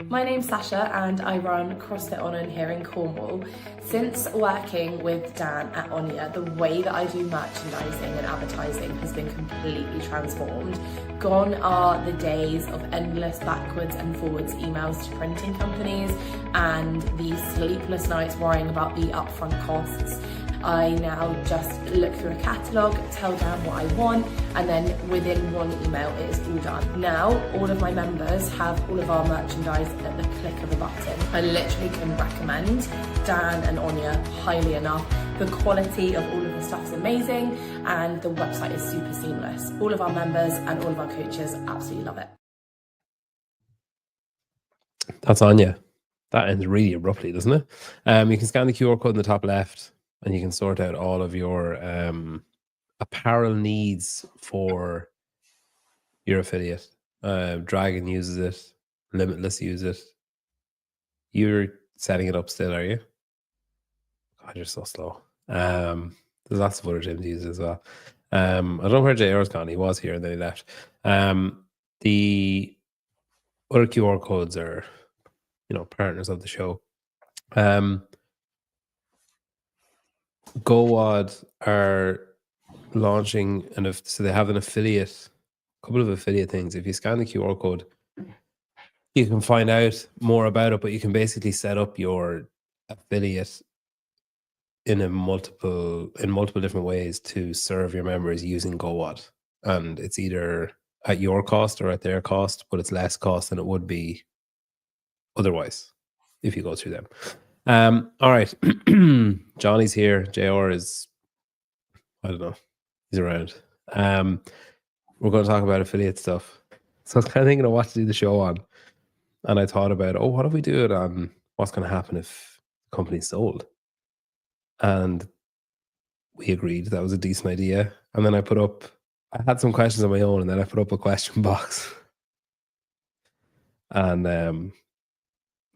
My name's Sasha and I run CrossFit On here in Cornwall. Since working with Dan at Onya, the way that I do merchandising and advertising has been completely transformed. Gone are the days of endless backwards and forwards emails to printing companies and the sleepless nights worrying about the upfront costs. I now just look through a catalogue, tell Dan what I want, and then within one email it is all done. Now, all of my members have all of our merchandise at the click of a button. I literally can recommend Dan and Onya highly enough. The quality of all of the stuff is amazing, and the website is super seamless. All of our members and all of our coaches absolutely love it. That's Anya. That ends really abruptly, doesn't it? You can scan the QR code in the top left, and you can sort out all of your apparel needs for your affiliate. Dragon uses it. Limitless uses it. You're setting it up still, are you? God, you're so slow. There's lots of other gyms to use as well. I don't know where JR's gone. He was here and then he left. The other QR codes are, partners of the show. GoWad are launching, so they have a couple of affiliate things. If you scan the QR code, you can find out more about it, but you can basically set up your affiliate in multiple different ways to serve your members using GoWad. And it's either at your cost or at their cost, but it's less cost than it would be otherwise if you go through them. All right. Johnny's here. JR is, I don't know, he's around. We're going to talk about affiliate stuff. So I was kind of thinking of what to do the show on. And I thought about, what if we do it on what's going to happen if the company's sold? And we agreed that was a decent idea. And then I had some questions on my own, and then I put up a question box. And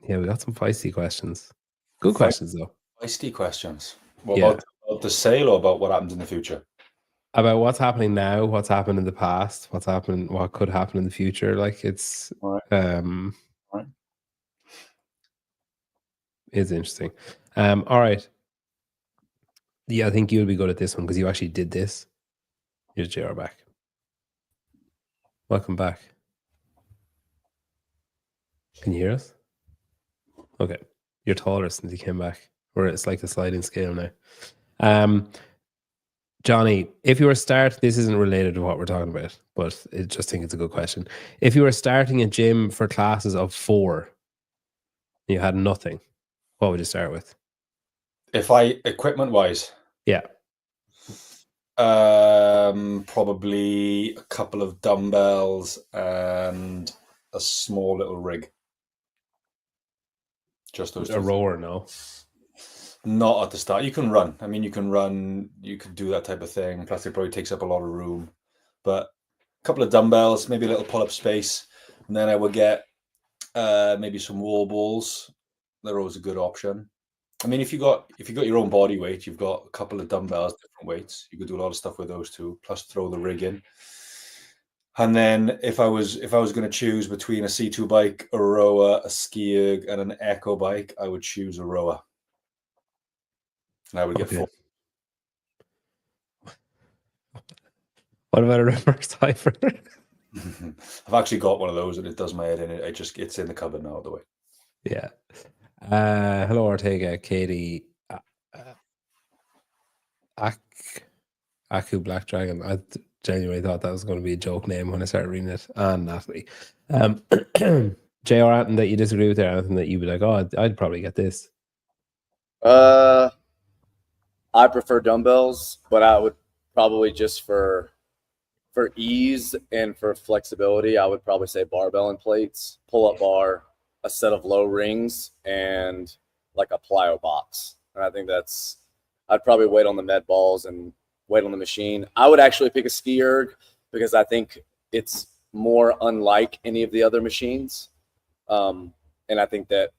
we got some feisty questions. Good questions, though. Feisty questions. About the sale or about what happens in the future? About what's happening now, what's happened in the past, what could happen in the future. Like it's It's interesting. All right. Yeah, I think you'll be good at this one because you actually did this. Here's JR back. Welcome back. Can you hear us? Okay. You're taller since you came back. Or it's like the sliding scale now. Johnny, if you were this isn't related to what we're talking about, but I just think it's a good question. If you were starting a gym for classes of 4, and you had nothing, what would you start with? Equipment wise? Yeah. Probably a couple of dumbbells and a small little rig. Just those. A rower, no? Not at the start. You can run. I mean, you can do that type of thing. Plus, it probably takes up a lot of room. But a couple of dumbbells, maybe a little pull-up space. And then I would get maybe some wall balls. They're always a good option. I mean, if you got your own body weight, you've got a couple of dumbbells, different weights. You could do a lot of stuff with those too. Plus, throw the rig in. And then if I was going to choose between a C2 bike, a rower, a ski erg, and an echo bike, I would choose a rower. And I would get 4. What about a reverse hyper? I've actually got one of those, and it does my head in it. It's in the cupboard now, the way. Yeah. Hello, Ortega, Katie, Aku Black Dragon. I genuinely thought that was going to be a joke name when I started reading it. And Natalie. JR, anything that you disagree with there? Anything that you'd be like, I'd probably get this? I prefer dumbbells, but I would probably just for ease and for flexibility, I would probably say barbell and plates, pull-up bar, a set of low rings, and like a plyo box. And I think I'd probably wait on the med balls and wait on the machine. I would actually pick a ski erg because I think it's more unlike any of the other machines. And I think that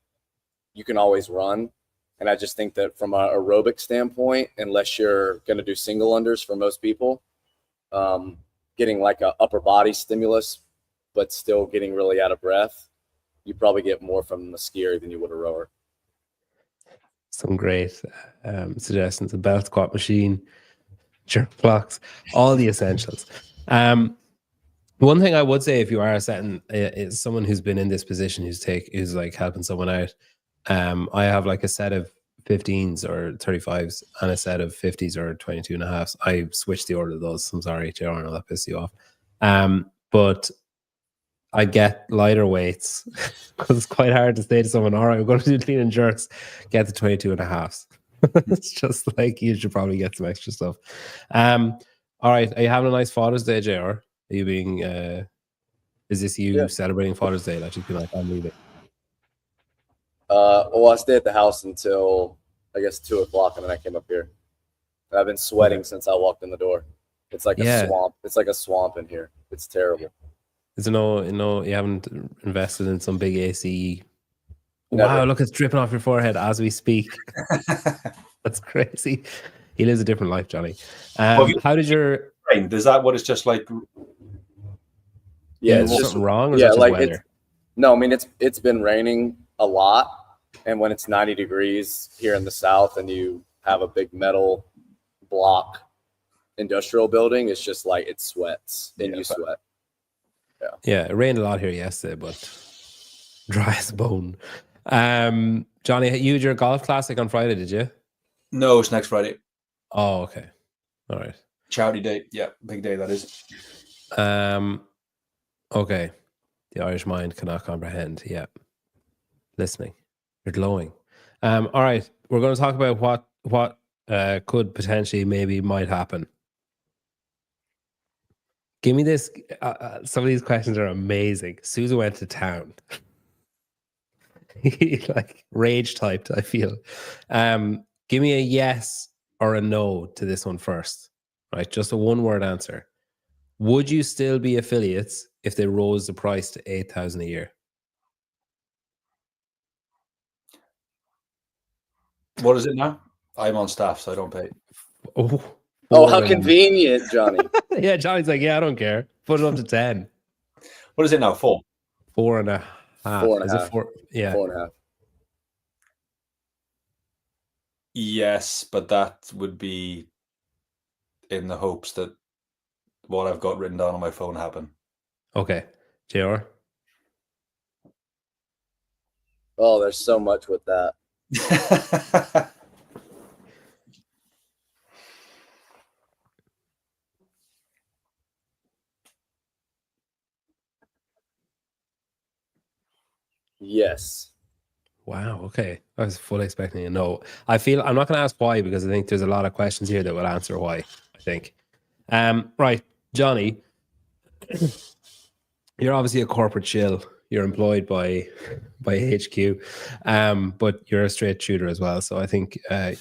you can always run. And I just think that from an aerobic standpoint, unless you're going to do single unders for most people, getting like a upper body stimulus, but still getting really out of breath you probably get more from the skier than you would a rower. Some great suggestions: a belt squat machine, jerk blocks, all the essentials. One thing I would say, if you are setting, is someone who's been in this position, who's like helping someone out. I have like a set of 15s or 35s and a set of 50s or 22 and a halves. I switched the order of those. I'm sorry, JR, I know that pissed you off. But I get lighter weights because it's quite hard to say to someone, all right, we're going to do clean and jerks, get the 22 and a halves. It's just like, you should probably get some extra stuff. All right, are you having a nice Father's Day, JR? Are you being, is this you celebrating Father's Day? Like, just be like, I'm leaving. Well, I stay at the house until, I guess, 2 o'clock, and then I came up here. And I've been sweating since I walked in the door. It's like a swamp. It's like a swamp in here. It's terrible. Is there no, you haven't invested in some big AC? Never. Wow, look, it's dripping off your forehead as we speak. That's crazy. He lives a different life, Johnny. How did your rain? Is that what it's just like? Yeah, is it's something just wrong, or is it just like weather? No, I mean it's been raining a lot, and when it's 90 degrees here in the south, and you have a big metal block industrial building, it's just like it sweats and you sweat. Yeah, it rained a lot here yesterday, but dry as a bone. Johnny, you had your golf classic on Friday, did you? No, it's next Friday. Oh, okay. All right. Charity day. Yeah, big day that is. Okay. The Irish mind cannot comprehend. Yeah. Listening. You're glowing. All right. We're going to talk about what could potentially maybe might happen. Give me this. Some of these questions are amazing. Susan went to town. Like rage typed, I feel. Give me a yes or a no to this one first. Right? Just a one-word answer. Would you still be affiliates if they rose the price to 8,000 a year? What is it now? I'm on staff, so I don't pay. Oh, how convenient, Johnny. Yeah, Johnny's like, yeah, I don't care. Put it up to 10. What is it now? 4? 4.5. 4.5. Is it 4? Yeah. 4.5. Yes, but that would be in the hopes that what I've got written down on my phone happen. Okay. JR? Oh, there's so much with that. Yes. Wow. Okay. I was fully expecting a no. I'm not going to ask why, because I think there's a lot of questions here that will answer why, I think. Right. Johnny, you're obviously a corporate shill. You're employed by HQ, but you're a straight shooter as well. So I think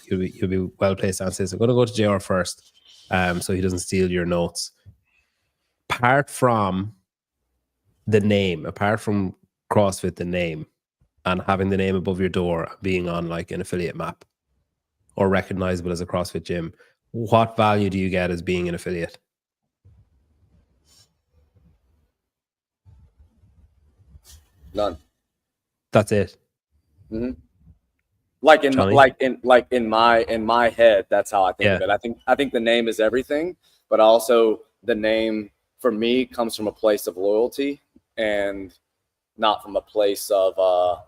you'll be well placed to answer this. I'm going to go to JR first, so he doesn't steal your notes. Apart from the name, apart from CrossFit, the name, and having the name above your door, being on like an affiliate map or recognizable as a CrossFit gym, what value do you get as being an affiliate? None. That's it. Mm-hmm. Like in my head, that's how I think of it. I think the name is everything, but also the name for me comes from a place of loyalty and not from a place of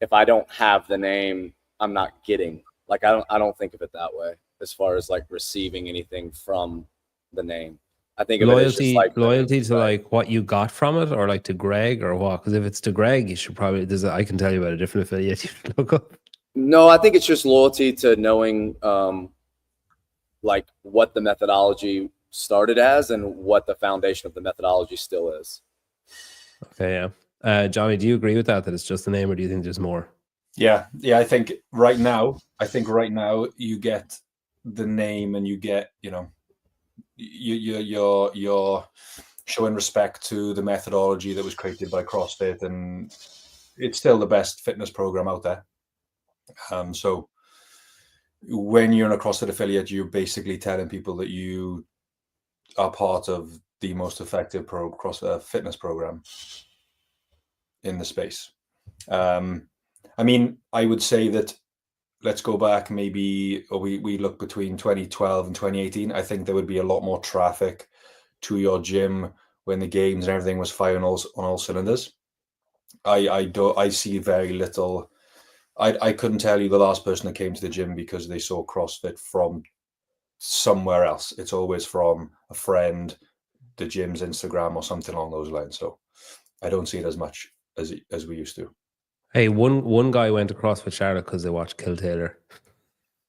if I don't have the name, I'm not getting. Like I don't think of it that way as far as like receiving anything from the name. I think of loyalty, it as just like loyalty to like what you got from it, or like to Greg, or what? Because if it's to Greg, you should probably. I can tell you about a different affiliate you should look up. No, I think it's just loyalty to knowing like what the methodology started as and what the foundation of the methodology still is. Okay, yeah. Johnny, do you agree with that it's just the name, or do you think there's more? Yeah. I think right now you get the name, and you get, you're showing respect to the methodology that was created by CrossFit, and it's still the best fitness program out there. So when you're in a CrossFit affiliate, you're basically telling people that you are part of the most effective CrossFit fitness program. in the space. I mean, I would say that, let's go back maybe, or we look between 2012 and 2018. I think there would be a lot more traffic to your gym when the games and everything was firing on all cylinders. I see very little. I couldn't tell you the last person that came to the gym because they saw CrossFit from somewhere else. It's always from a friend, the gym's Instagram, or something along those lines. So I don't see it as much as we used to. Hey, one guy went to CrossFit Charlotte because they watched Kill Taylor.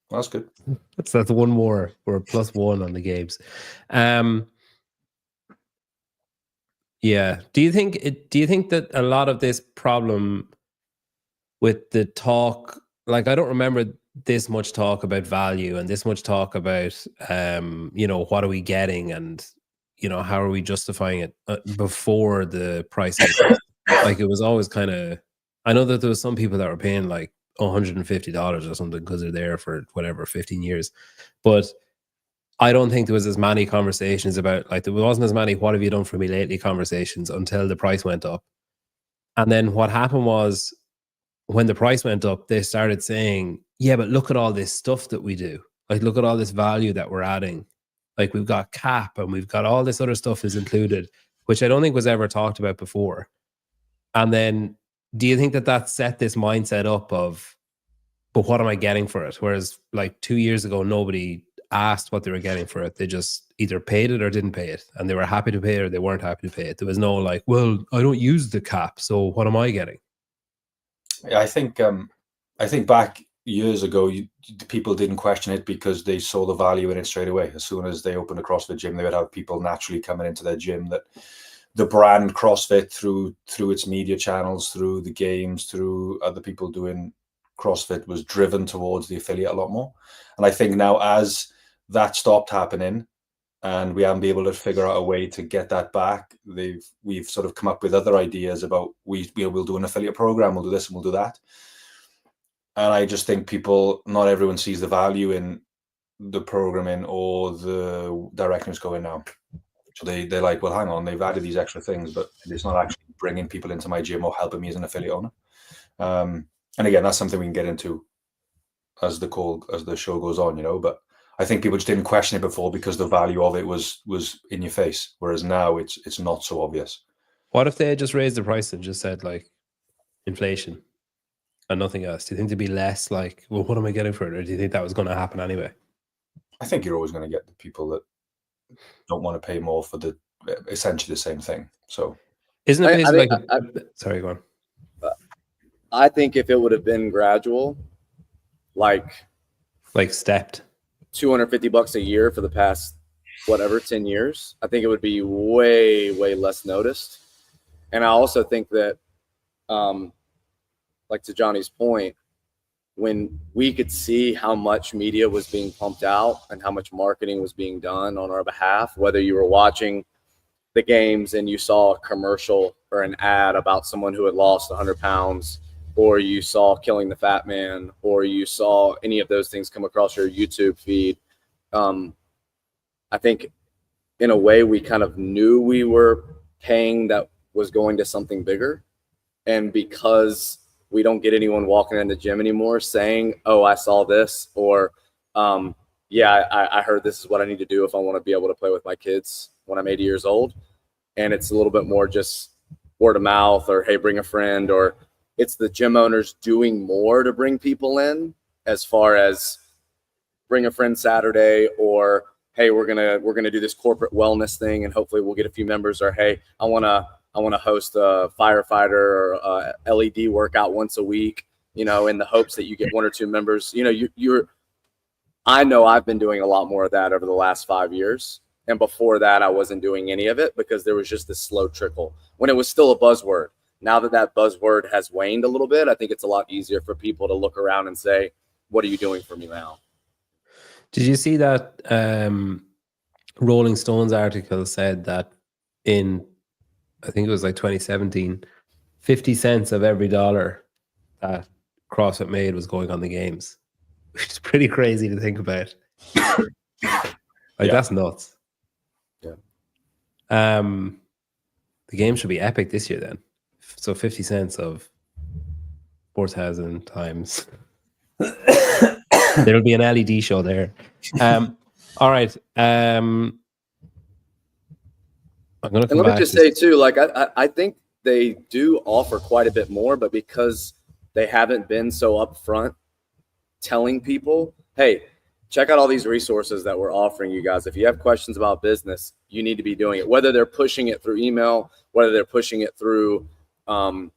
That's good. So that's one more. We're +1 on the games. Yeah. Do you think that a lot of this problem with the talk, like, I don't remember this much talk about value and this much talk about what are we getting, and how are we justifying it before the price increase? Like, it was always kind of, I know that there was some people that were paying like $150 or something because they're there for whatever 15 years, but I don't think there was as many conversations about, like, there wasn't as many "what have you done for me lately" conversations until the price went up. And then what happened was, when the price went up, they started saying, yeah, but look at all this stuff that we do. Like, look at all this value that we're adding. Like, we've got cap and we've got all this other stuff is included, which I don't think was ever talked about before. And then, do you think that set this mindset up of, but what am I getting for it? Whereas like 2 years ago, nobody asked what they were getting for it. They just either paid it or didn't pay it. And they were happy to pay it or they weren't happy to pay it. There was no like, well, I don't use the cap, so what am I getting? Yeah, I think back years ago, people didn't question it because they saw the value in it straight away. As soon as they opened a CrossFit gym, they would have people naturally coming into their gym that the brand CrossFit, through its media channels, through the games, through other people doing CrossFit, was driven towards the affiliate a lot more. And I think now, as that stopped happening and we haven't been able to figure out a way to get that back, we've sort of come up with other ideas about, we'll do an affiliate program, we'll do this and we'll do that. And I just think not everyone sees the value in the programming or the direction it's going now. So they're like, well, hang on, they've added these extra things, but it's not actually bringing people into my gym or helping me as an affiliate owner. And again, that's something we can get into as the show goes on, but I think people just didn't question it before because the value of it was in your face, whereas now it's not so obvious. What if they had just raised the price and just said like inflation and nothing else? Do you think there'd be less like, well, what am I getting for it? Or do you think that was going to happen anyway? I think you're always going to get the people that don't want to pay more for essentially the same thing. So isn't it basically sorry, go on. I think if it would have been gradual, like stepped, $250 a year for the past 10 years, I think it would be way less noticed. And I also think that like to Johnny's point, when we could see how much media was being pumped out and how much marketing was being done on our behalf, whether you were watching the games and you saw a commercial or an ad about someone who had lost 100 pounds, or you saw Killing the Fat Man, or you saw any of those things come across your YouTube feed, I think in a way we kind of knew we were paying that was going to something bigger. And because we don't get anyone walking in the gym anymore saying, oh, I saw this, or I heard this is what I need to do if I want to be able to play with my kids when I'm 80 years old. And it's a little bit more just word of mouth, or, hey, bring a friend, or it's the gym owners doing more to bring people in, as far as bring a friend Saturday, or, hey, we're gonna do this corporate wellness thing and hopefully we'll get a few members, or, hey, I wanna host a firefighter or a LED workout once a week, in the hopes that you get 1 or 2 members. I know I've been doing a lot more of that over the last 5 years. And before that, I wasn't doing any of it because there was just this slow trickle when it was still a buzzword. Now that buzzword has waned a little bit, I think it's a lot easier for people to look around and say, what are you doing for me now? Did you see that Rolling Stones article said that in, I think it was like 2017, 50 cents of every dollar that CrossFit made was going on the games, which is pretty crazy to think about. That's nuts. Yeah. The game should be epic this year then. So 50 cents of 4,000 times. There'll be an LED show there. All right. I'm going to come And let me back just to say too, like I think they do offer quite a bit more, but because they haven't been so upfront telling people, hey, check out all these resources that we're offering you guys. If you have questions about business, you need to be doing it. Whether they're pushing it through email, whether they're pushing it through an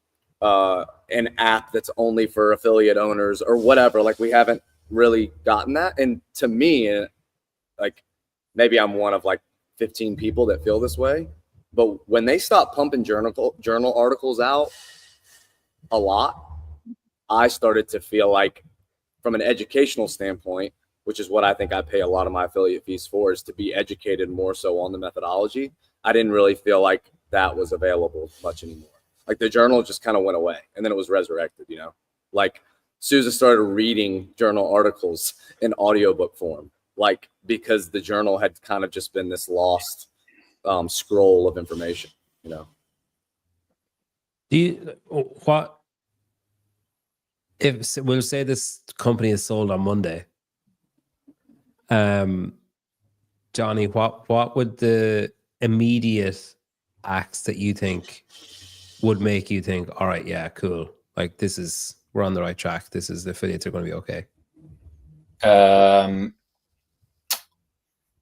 app that's only for affiliate owners or whatever. Like we haven't really gotten that. And to me, like maybe I'm one of like 15 people that feel this way. But when they stop pumping journal articles out a lot, I started to feel like, from an educational standpoint, which is what I think I pay a lot of my affiliate fees for, is to be educated more so on the methodology. I didn't really feel like that was available much anymore. Like the journal just kind of went away and then it was resurrected, you know? Like Susan started reading journal articles in audiobook form, like because the journal had kind of just been this lost scroll of information, you know? what if we'll say this company is sold on Monday? Johnny, what would the immediate acts that you think would make you think, all right, yeah, cool, like we're on the right track, the affiliates are going to be okay?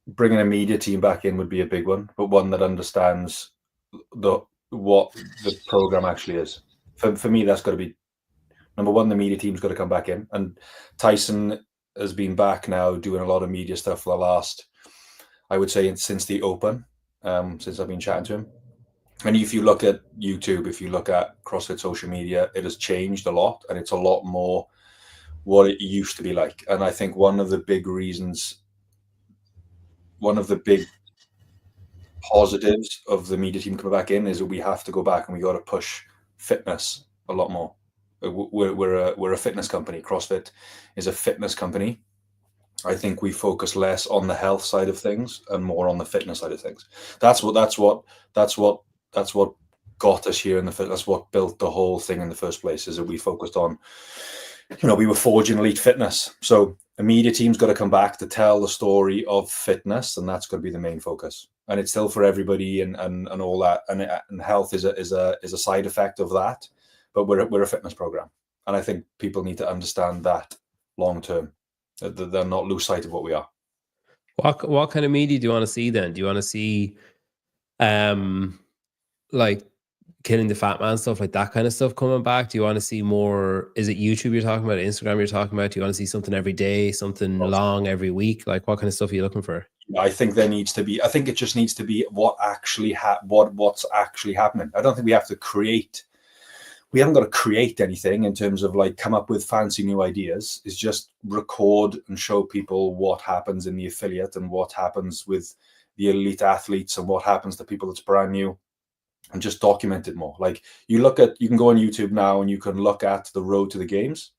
Bringing a media team back in would be a big one, but one that understands what the program actually is. For me, that's got to be number one. The media team's got to come back in, and Tyson has been back now doing a lot of media stuff for the last, I would say, since the Open, since I've been chatting to him. And if you look at YouTube, if you look at CrossFit social media, it has changed a lot, and it's a lot more what it used to be like. And I think one of the big positives of the media team coming back in is that we have to go back and we got to push fitness a lot more. We're a fitness company. CrossFit is a fitness company. I think we focus less on the health side of things and more on the fitness side of things. That's what got us here in the fit. That's what built the whole thing in the first place, is that we focused on, we were forging elite fitness. So the media team's got to come back to tell the story of fitness, and that's got to be the main focus. And it's still for everybody and all that. And health is a side effect of that. But we're a fitness program, and I think people need to understand that long term, that they're not lose sight of what we are. What kind of media do you want to see then? Do you want to see like killing the fat man stuff, like that kind of stuff coming back? Do you want to see more? Is it YouTube you're talking about, Instagram you're talking about? Do you want to see something every day, something long every week? Like what kind of stuff are you looking for? I think there needs to be, I think it just needs to be what's actually happening. I don't think we have to create. We haven't got to create anything in terms of like come up with fancy new ideas. It's just record and show people what happens in the affiliate and what happens with the elite athletes and what happens to people that's brand new, and just document it more. Like you can go on YouTube now and you can look at the road to the games,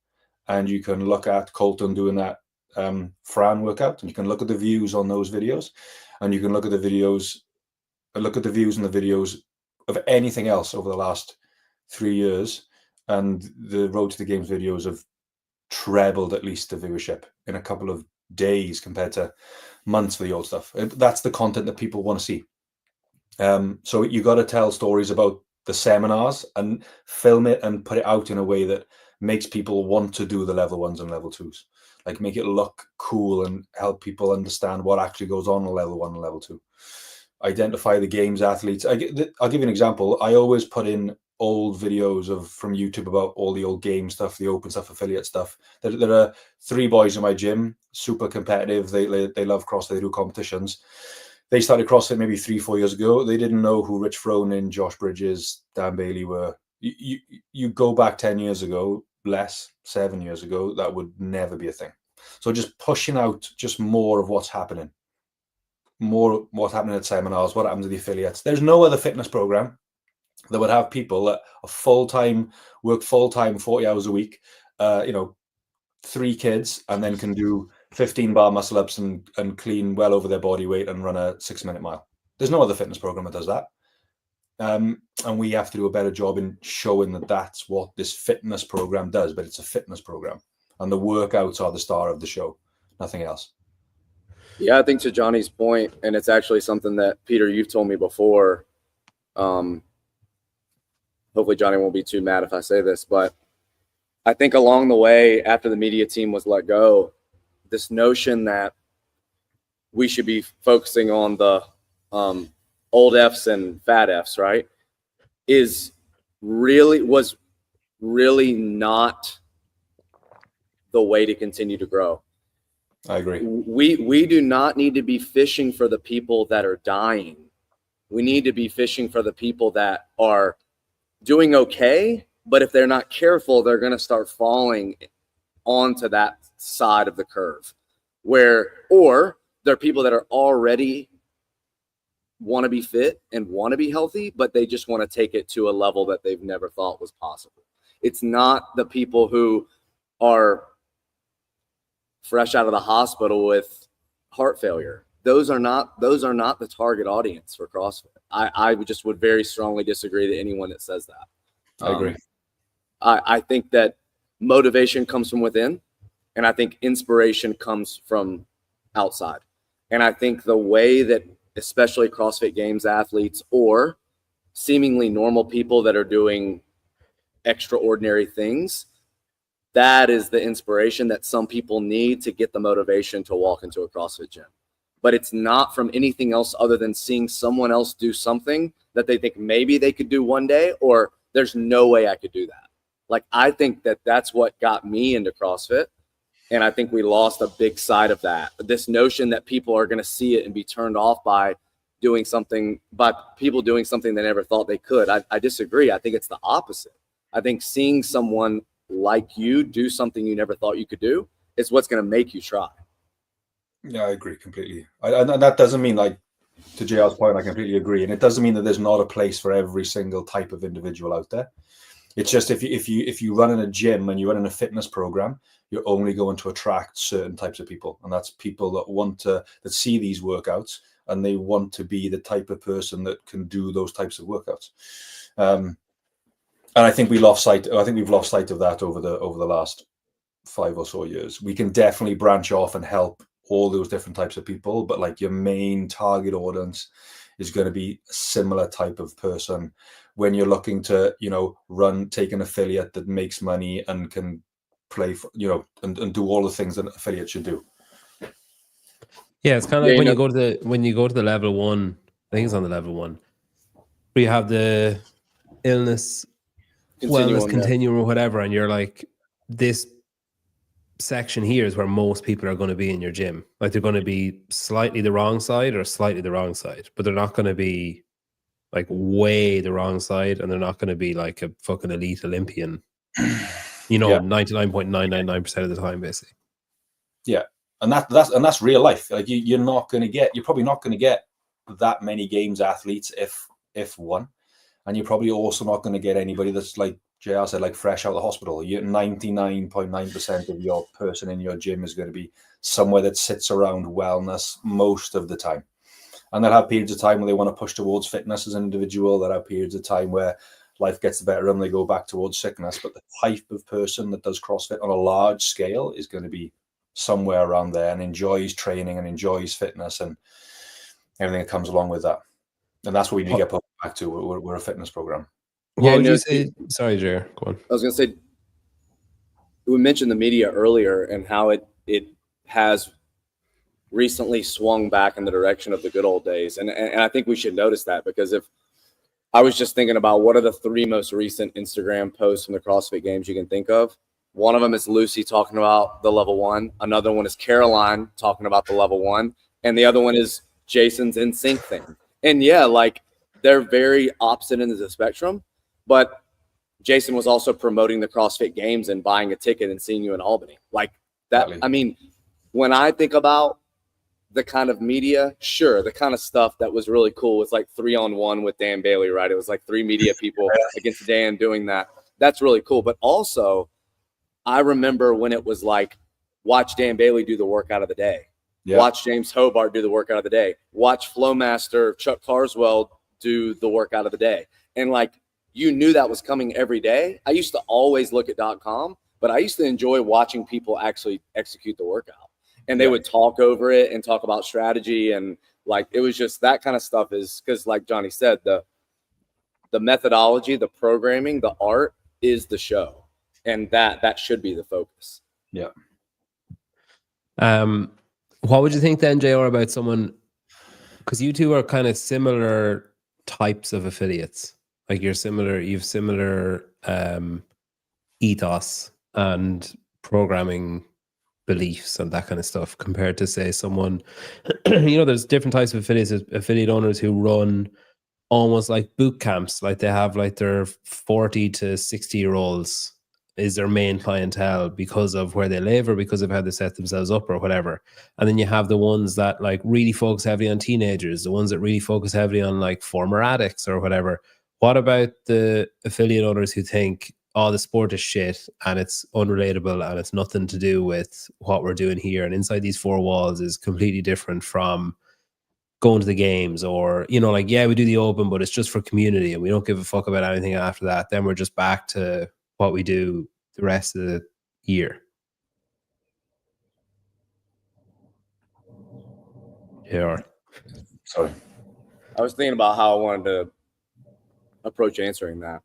and you can look at Colton doing that Fran workout, and you can look at the views on those videos, and you can look at the views and the videos of anything else over the last 3 years, and the road to the games videos have trebled at least the viewership in a couple of days compared to months for the old stuff. That's the content that people want to see. So you got to tell stories about the seminars and film it and put it out in a way that makes people want to do the level 1s and level 2s, like make it look cool and help people understand what actually goes on in level 1 and level 2. Identify the games athletes. I'll give you an example. I always put in old videos from YouTube about all the old game stuff, the open stuff, affiliate stuff. There are 3 boys in my gym, super competitive. They love CrossFit, they do competitions. They started CrossFit maybe 3-4 years ago. They didn't know who Rich Fronin, Josh Bridges, Dan Bailey were. You go back 10 years ago, 7 years ago, that would never be a thing. So just pushing out just more of what's happening. More what's happening at seminars, what happens to the affiliates. There's no other fitness program that would have people that are work full-time, 40 hours a week, 3 kids, and then can do 15 bar muscle ups and clean well over their body weight and run a 6-minute mile. There's no other fitness program that does that. And we have to do a better job in showing that that's what this fitness program does, but it's a fitness program. And the workouts are the star of the show, nothing else. Yeah, I think to Johnny's point, and it's actually something that, Peter, you've told me before. Hopefully Johnny won't be too mad if I say this, but I think along the way, after the media team was let go, this notion that we should be focusing on the old Fs and fat Fs, right, was really not the way to continue to grow. I agree. We do not need to be fishing for the people that are dying. We need to be fishing for the people that are doing okay, but if they're not careful, they're going to start falling onto that side of the curve, or there are people that are already want to be fit and want to be healthy, but they just want to take it to a level that they've never thought was possible. It's not the people who are fresh out of the hospital with heart failure. Those are not the target audience for CrossFit. I just would very strongly disagree to anyone that says that. I agree. I think that motivation comes from within, and I think inspiration comes from outside. And I think the way that especially CrossFit Games athletes or seemingly normal people that are doing extraordinary things, that is the inspiration that some people need to get the motivation to walk into a CrossFit gym. But it's not from anything else other than seeing someone else do something that they think maybe they could do one day, or there's no way I could do that. Like, I think that that's what got me into CrossFit. And I think we lost a big side of that. This notion that people are going to see it and be turned off by people doing something they never thought they could. I disagree. I think it's the opposite. I think seeing someone like you do something you never thought you could do is what's going to make you try. Yeah, I agree completely. And that doesn't mean, like, to JR's point, I completely agree. And it doesn't mean that there's not a place for every single type of individual out there. It's just if you run in a gym and you run in a fitness program, you're only going to attract certain types of people. And that's people that see these workouts and they want to be the type of person that can do those types of workouts. And I think we've lost sight of that over the last 5 or so years. We can definitely branch off and help all those different types of people, but like your main target audience is going to be a similar type of person when you're looking to, take an affiliate that makes money and can play for, and do all the things that an affiliate should do. Yeah, it's kind of like when you go to the level one, I think it's on the level one, where you have the illness, wellness continuum or whatever, and you're like, this section here is where most people are going to be in your gym. Like, they're going to be slightly the wrong side or slightly the wrong side, but they're not going to be like way the wrong side, and they're not going to be like a fucking elite Olympian, 99.999% of the time, basically. Yeah. And that's real life. Like, you're probably not going to get that many games athletes if one, and you're probably also not going to get anybody that's, like JR said, like fresh out of the hospital. You're 99.9% of your person in your gym is going to be somewhere that sits around wellness most of the time. And they'll have periods of time where they want to push towards fitness as an individual. They'll have periods of time where life gets the better and they go back towards sickness. But the type of person that does CrossFit on a large scale is going to be somewhere around there and enjoys training and enjoys fitness and everything that comes along with that. And that's what we need to get back to. We're a fitness program. What would you say? Sorry, Jer, go on. I was going to say, we mentioned the media earlier and how it has recently swung back in the direction of the good old days. And I think we should notice that, because if I was just thinking about what are the 3 most recent Instagram posts from the CrossFit Games you can think of. One of them is Lucy talking about the level 1. Another one is Caroline talking about the level 1. And the other one is Jason's NSYNC thing. And yeah, like, they're very opposite ends of the spectrum. But Jason was also promoting the CrossFit Games and buying a ticket and seeing you in Albany. Like that. I mean, when I think about the kind of media, sure, the kind of stuff that was really cool was like 3-on-1 with Dan Bailey, right? It was like 3 media people against Dan doing that. That's really cool. But also, I remember when it was like, watch Dan Bailey do the workout of the day. Yeah. Watch James Hobart do the workout of the day. Watch Flowmaster Chuck Carswell do the workout of the day. And like, you knew that was coming every day. I used to always look at .com, but I used to enjoy watching people actually execute the workout, and they would talk over it and talk about strategy. And like, it was just that kind of stuff is because like Johnny said, the methodology, the programming, the art is the show. And that should be the focus. Yeah. What would you think then, JR, about someone, because you two are kind of similar types of affiliates. Like you've similar ethos and programming beliefs and that kind of stuff compared to, say, someone, there's different types of affiliate owners who run almost like boot camps. Like they have like their 40 to 60 year olds is their main clientele because of where they live or because of how they set themselves up or whatever. And then you have the ones that like really focus heavily on teenagers, the ones that really focus heavily on like former addicts or whatever. What about the affiliate owners who think, oh, the sport is shit and it's unrelatable and it's nothing to do with what we're doing here, and inside these four walls is completely different from going to the games, or, like, yeah, we do the open, but it's just for community and we don't give a fuck about anything after that. Then we're just back to what we do the rest of the year. Yeah. Sorry. I was thinking about how I wanted to approach answering that.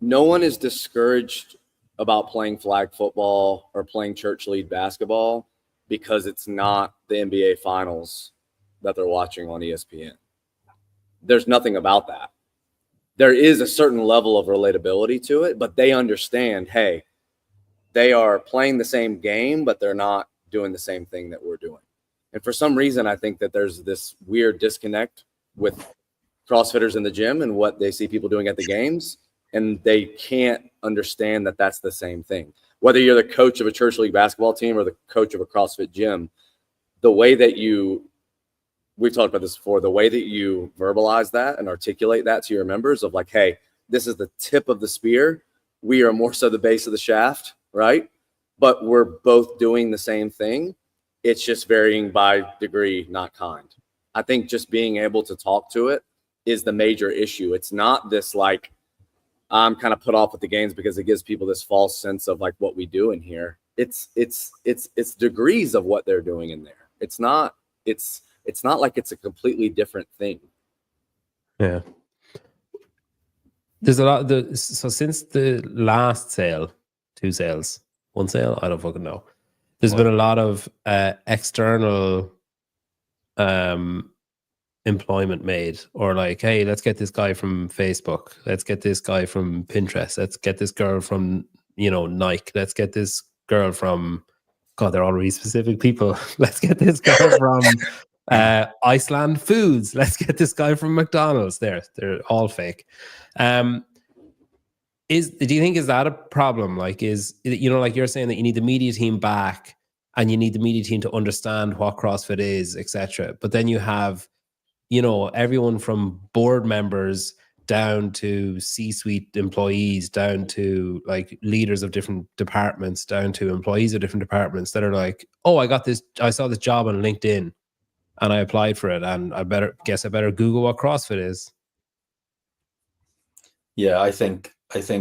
No one is discouraged about playing flag football or playing church league basketball because it's not the NBA finals that they're watching on ESPN. There's nothing about that. There is a certain level of relatability to it, but they understand, hey, they are playing the same game, but they're not doing the same thing that we're doing. And for some reason, I think that there's this weird disconnect with CrossFitters in the gym and what they see people doing at the games. And they can't understand that that's the same thing. Whether you're the coach of a church league basketball team or the coach of a CrossFit gym, the way that we've talked about this before, the way that you verbalize that and articulate that to your members of like, hey, this is the tip of the spear. We are more so the base of the shaft, right? But we're both doing the same thing. It's just varying by degree, not kind. I think just being able to talk to it is the major issue. It's not this like, I'm kind of put off with the games because it gives people this false sense of like what we do in here. It's degrees of what they're doing in there. It's not like it's a completely different thing. Yeah. There's a lot so since the last sale, one sale, I don't fucking know. There's been a lot of external employment made, or like, hey, let's get this guy from Facebook, let's get this guy from Pinterest, let's get this girl from Nike, let's get this girl from, God, they're all really specific people. Let's get this girl from Iceland Foods, let's get this guy from McDonald's. They're all fake. Do you think is that a problem? Like, like you're saying that you need the media team back and you need the media team to understand what CrossFit is, etc. But then you have everyone from board members down to C-suite employees, down to like leaders of different departments, down to employees of different departments that are like, oh, I saw this job on LinkedIn and I applied for it, and I better Google what CrossFit is. Yeah, I think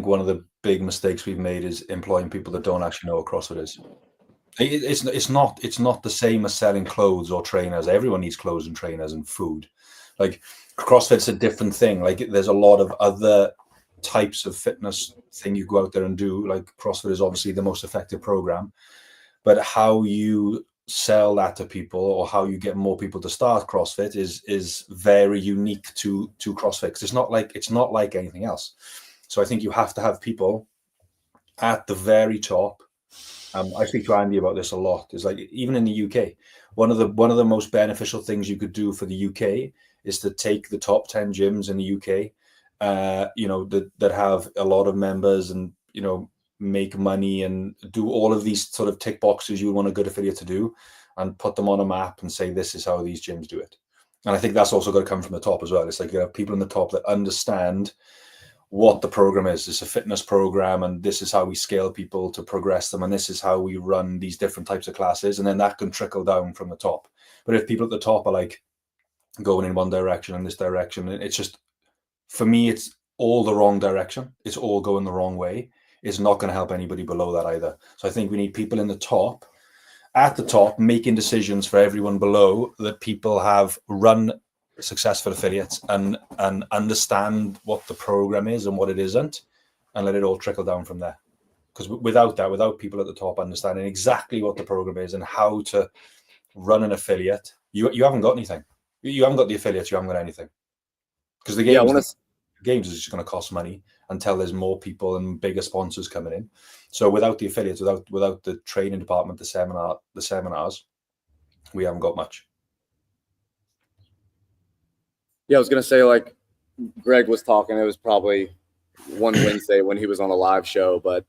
one of the big mistakes we've made is employing people that don't actually know what CrossFit is. It's not the same as selling clothes or trainers. Everyone needs clothes and trainers and food. Like, CrossFit's a different thing. Like, there's a lot of other types of fitness thing you go out there and do. Like, CrossFit is obviously the most effective program, but how you sell that to people or how you get more people to start CrossFit is very unique to CrossFit. 'Cause it's not like anything else. So I think you have to have people at the very top. I speak to Andy about this a lot. It's like, even in the UK, one of the most beneficial things you could do for the UK is to take the top 10 gyms in the UK, that have a lot of members and, make money and do all of these sort of tick boxes you want a good affiliate to do, and put them on a map and say, this is how these gyms do it. And I think that's also got to come from the top as well. It's like, you have people in the top that understand what the program is. It's a fitness program, and this is how we scale people to progress them, and this is how we run these different types of classes, and then that can trickle down from the top. But if people at the top are like going in one direction and this direction, it's just, for me, it's all the wrong direction. It's all going the wrong way. It's not going to help anybody below that either. So I think we need people in the top, at the top, making decisions for everyone below, that people have run successful affiliates and understand what the program is and what it isn't, and let it all trickle down from there. Because without people at the top understanding exactly what the program is and how to run an affiliate, you haven't got anything. You haven't got the affiliates, you haven't got anything. Because the games is just going to cost money until there's more people and bigger sponsors coming in. So without the affiliates, without the training department, the seminars, we haven't got much. Yeah, I was going to say, like Greg was talking, it was probably one Wednesday when he was on a live show, but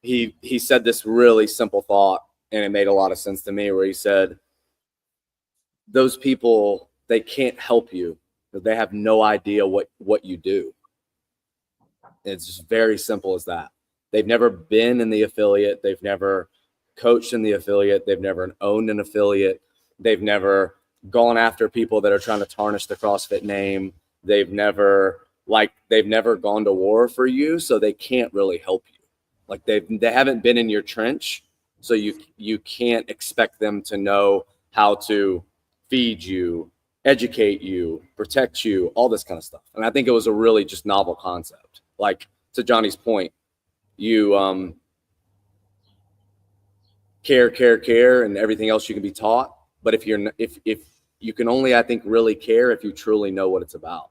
he said this really simple thought, and it made a lot of sense to me, where he said, those people, they can't help you. They have no idea what you do. It's just very simple as that. They've never been in the affiliate. They've never coached in the affiliate. They've never owned an affiliate. They've never gone after people that are trying to tarnish the CrossFit name. They've never gone to war for you, so they can't really help you. Like they haven't been in your trench, so you can't expect them to know how to feed you, educate you, protect you, all this kind of stuff. And I think it was a really just novel concept. Like, to Johnny's point, you care, and everything else you can be taught. But if you can only, I think, really care if you truly know what it's about.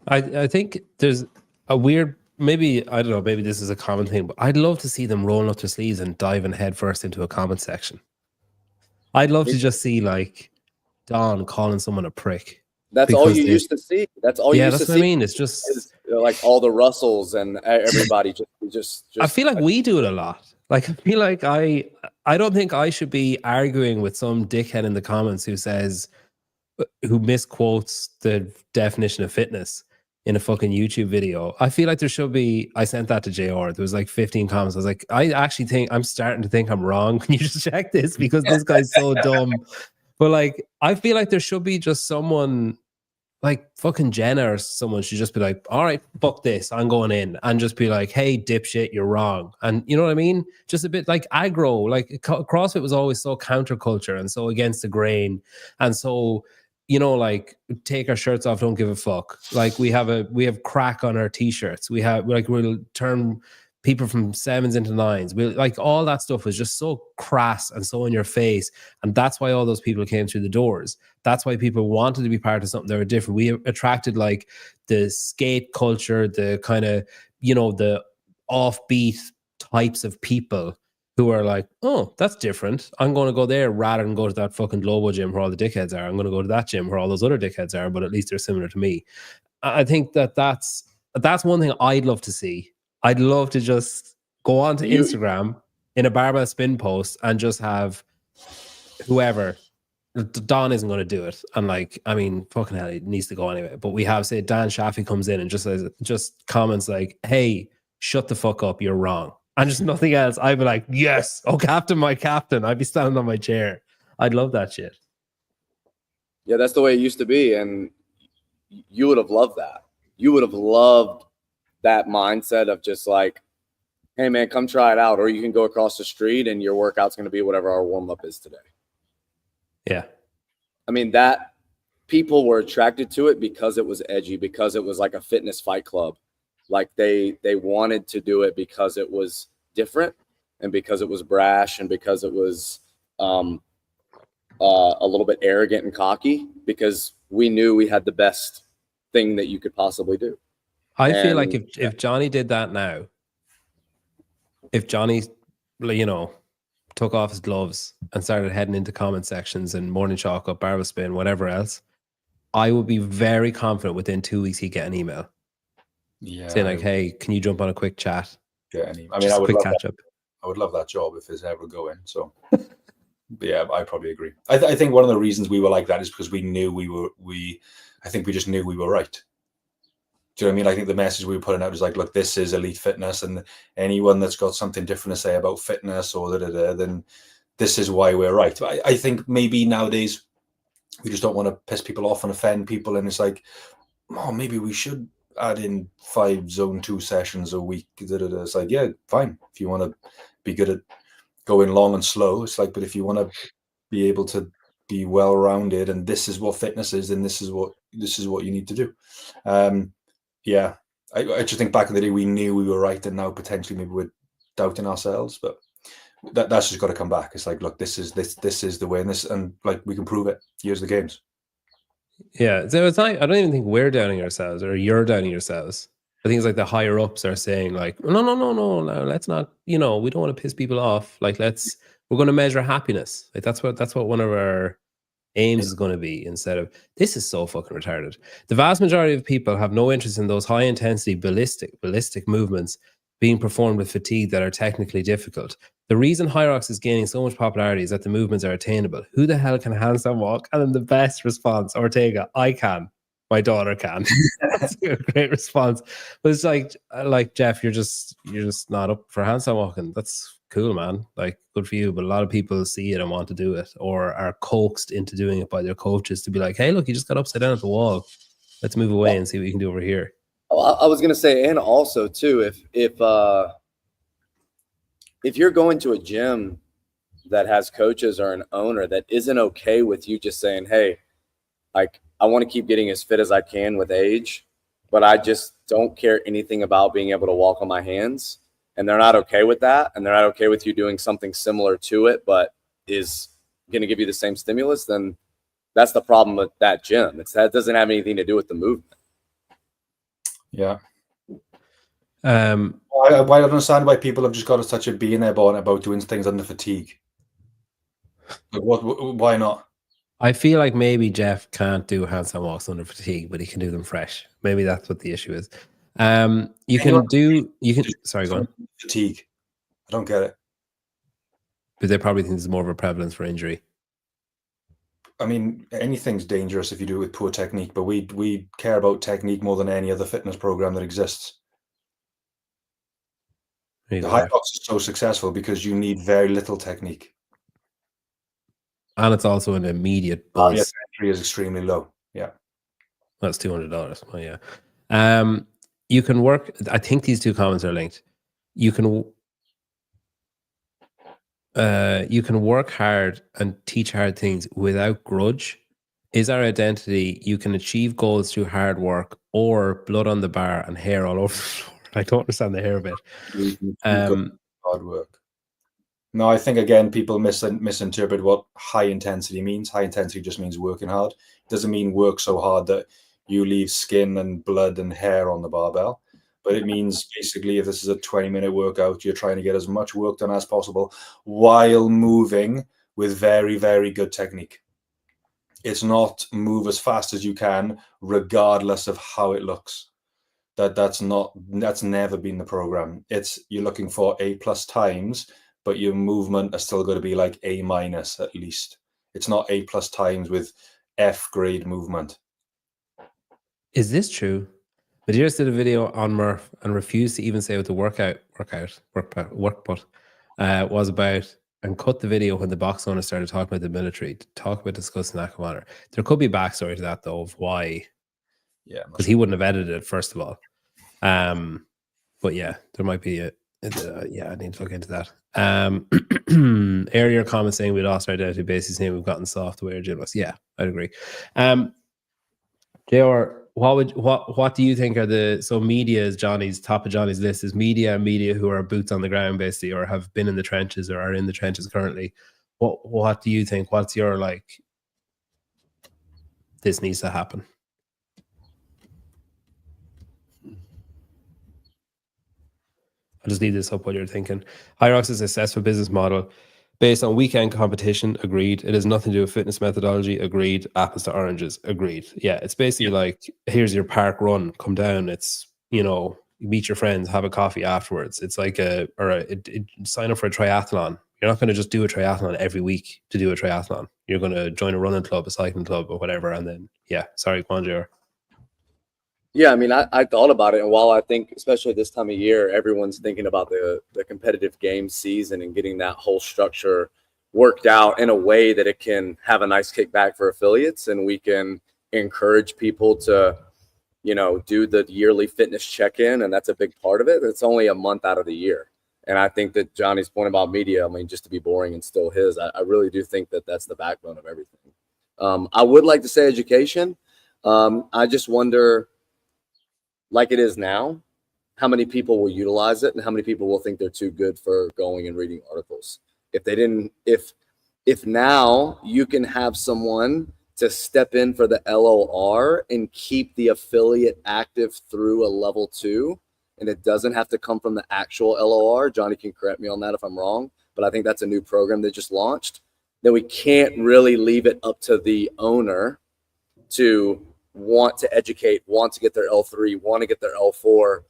I think there's a weird, maybe, I don't know, maybe this is a common thing, but I'd love to see them rolling up their sleeves and diving headfirst into a comment section. I'd love to just see, like, Don calling someone a prick. That's all you used to see. That's all you used to see. Yeah, that's what I mean. It's just like all the Russells and everybody just I feel like we do it a lot. Like, I feel like I don't think I should be arguing with some dickhead in the comments who misquotes the definition of fitness in a fucking YouTube video. I feel like there should be, I sent that to JR. There was like 15 comments. I was like, I actually think I'm starting to think I'm wrong. Can you just check this? Because this guy's so dumb. But like, I feel like there should be just someone like fucking Jenna or someone should just be like, all right, fuck this, I'm going in, and just be like, hey, dipshit, you're wrong. And you know what I mean? Just a bit like aggro. Like CrossFit was always so counterculture and so against the grain. And so, you know, like, take our shirts off, don't give a fuck. Like, we have crack on our t-shirts. We'll turn people from 7s into 9s. We like, all that stuff was just so crass and so in your face. And that's why all those people came through the doors. That's why people wanted to be part of something that were different. We attracted like the skate culture, the kind of, you know, the offbeat types of people who are like, oh, that's different. I'm going to go there rather than go to that fucking Globo gym where all the dickheads are. I'm going to go to that gym where all those other dickheads are, but at least they're similar to me. I think that's one thing I'd love to see. I'd love to just go on to Instagram in a barbell spin post and just have whoever. Don isn't going to do it. And like, I mean, fucking hell, it needs to go anyway. But we have, say, Dan Shafi comes in and just comments like, hey, shut the fuck up, you're wrong. And just nothing else. I'd be like, yes, oh, captain, my captain. I'd be standing on my chair. I'd love that shit. Yeah, that's the way it used to be. And you would have loved that. You would have loved that mindset of just like, hey man, come try it out. Or you can go across the street and your workout's going to be whatever our warm-up is today. Yeah. I mean, that people were attracted to it because it was edgy, because it was like a fitness fight club. Like they wanted to do it because it was different and because it was brash and because it was a little bit arrogant and cocky, because we knew we had the best thing that you could possibly do. I feel like if Johnny did that now, if Johnny, you know, took off his gloves and started heading into comment sections and morning chalk up, barbell spin, whatever else, I would be very confident within 2 weeks he'd get an email. Yeah, saying like, hey, can you jump on a quick chat? Yeah, I mean, just I would quick catch up. I would love that job if it's ever going. So, but yeah, I probably agree. I think one of the reasons we were like that is because we knew I think we just knew we were right. Do you know what I mean? I think the message we were putting out was like, look, this is elite fitness, and anyone that's got something different to say about fitness or then this is why we're right. I think maybe nowadays we just don't want to piss people off and offend people, and it's like, oh, maybe we should add in 5 zone 2 sessions a week. It's like, yeah, fine. If you want to be good at going long and slow, it's like, but if you want to be able to be well-rounded, and this is what fitness is, then this is what you need to do. Yeah, I just think back in the day we knew we were right, and now potentially maybe we're doubting ourselves, but that's just got to come back. It's like, look, this is the way, and like we can prove it. Here's the games. Yeah, so it's not. I don't even think we're doubting ourselves or you're doubting yourselves. I think it's like the higher ups are saying like, no, let's not. We don't want to piss people off. Like, we're going to measure happiness. Like that's what one of our aims is going to be, instead of this is so fucking retarded. The vast majority of people have no interest in those high intensity ballistic movements being performed with fatigue that are technically difficult. The reason Hyrox is gaining so much popularity is that the movements are attainable. Who the hell can handstand walk? And then the best response, Ortega, I can. My daughter can. That's a great response. But it's like Jeff, you're just not up for handstand walking. That's cool, man. Like, good for you. But a lot of people see it and want to do it, or are coaxed into doing it by their coaches to be like, hey, look, you just got upside down at the wall. Let's move away and see what you can do over here. I was gonna say, and also too, if you're going to a gym that has coaches or an owner that isn't okay with you just saying, hey, like, I want to keep getting as fit as I can with age, but I just don't care anything about being able to walk on my hands, and they're not okay with that, and they're not okay with you doing something similar to it, but is going to give you the same stimulus, then that's the problem with that gym. That doesn't have anything to do with the movement. Yeah. I don't understand why people have just got such a bee in their bonnet about doing things under fatigue. Like, why not? I feel like maybe Jeff can't do handstand walks under fatigue, but he can do them fresh. Maybe that's what the issue is. Sorry, go on. Fatigue. I don't get it. But they probably think there's more of a prevalence for injury. I mean, anything's dangerous if you do it with poor technique, but we care about technique more than any other fitness program that exists. The Hyrox is so successful because you need very little technique. And it's also an immediate buzz. Yes, entry is extremely low. Yeah. That's $200. Oh, yeah. You can work. I think these two comments are linked. You can work hard and teach hard things without grudge. Is our identity you can achieve goals through hard work or blood on the bar and hair all over the floor? I don't understand the hair bit. Hard work. No, I think, again, people misinterpret what high intensity means. High intensity just means working hard. It doesn't mean work so hard that you leave skin and blood and hair on the barbell. But it means basically, if this is a 20-minute workout, you're trying to get as much work done as possible while moving with very, very good technique. It's not move as fast as you can, regardless of how it looks. That's never been the program. It's you're looking for A+ times, but your movement is still going to be like A- at least. It's not A+ times with F grade movement. Is this true? Medeiros did a video on Murph and refused to even say what the workbook was about, and cut the video when the box owner started talking about the military to talk about discussing lack of honor. There could be backstory to that, though, of why. Yeah, because he wouldn't have edited it, first of all. But yeah, there might be I need to look into that. Earlier comment saying we lost our identity, basically saying we've gotten soft the way our gym looks. Yeah, I'd agree. JR, what do you think are so media is top of Johnny's list is media who are boots on the ground basically, or have been in the trenches or are in the trenches currently. What do you think? What's your this needs to happen? I'll just leave this up while you're thinking. Hyrox is a successful business model based on weekend competition. Agreed. It has nothing to do with fitness methodology. Agreed. Apples to oranges. Agreed. Yeah, it's basically like, here's your park run. Come down. It's, you meet your friends, have a coffee afterwards. It's like sign up for a triathlon. You're not going to just do a triathlon every week to do a triathlon. You're going to join a running club, a cycling club, or whatever. And then, yeah, sorry, Kwanjar. Yeah, I mean, I thought about it, and while I think, especially this time of year, everyone's thinking about the competitive game season and getting that whole structure worked out in a way that it can have a nice kickback for affiliates, and we can encourage people to, do the yearly fitness check-in, and that's a big part of it. It's only a month out of the year, and I think that Johnny's point about media, I mean, just to be boring and still his, I really do think that that's the backbone of everything. I would like to say education. I just wonder, like it is now, how many people will utilize it and how many people will think they're too good for going and reading articles. If they didn't, if now you can have someone to step in for the LOR and keep the affiliate active through a level 2, and it doesn't have to come from the actual LOR, Johnny can correct me on that if I'm wrong, but I think that's a new program they just launched, then we can't really leave it up to the owner to want to educate, want to get their L3, want to get their L4,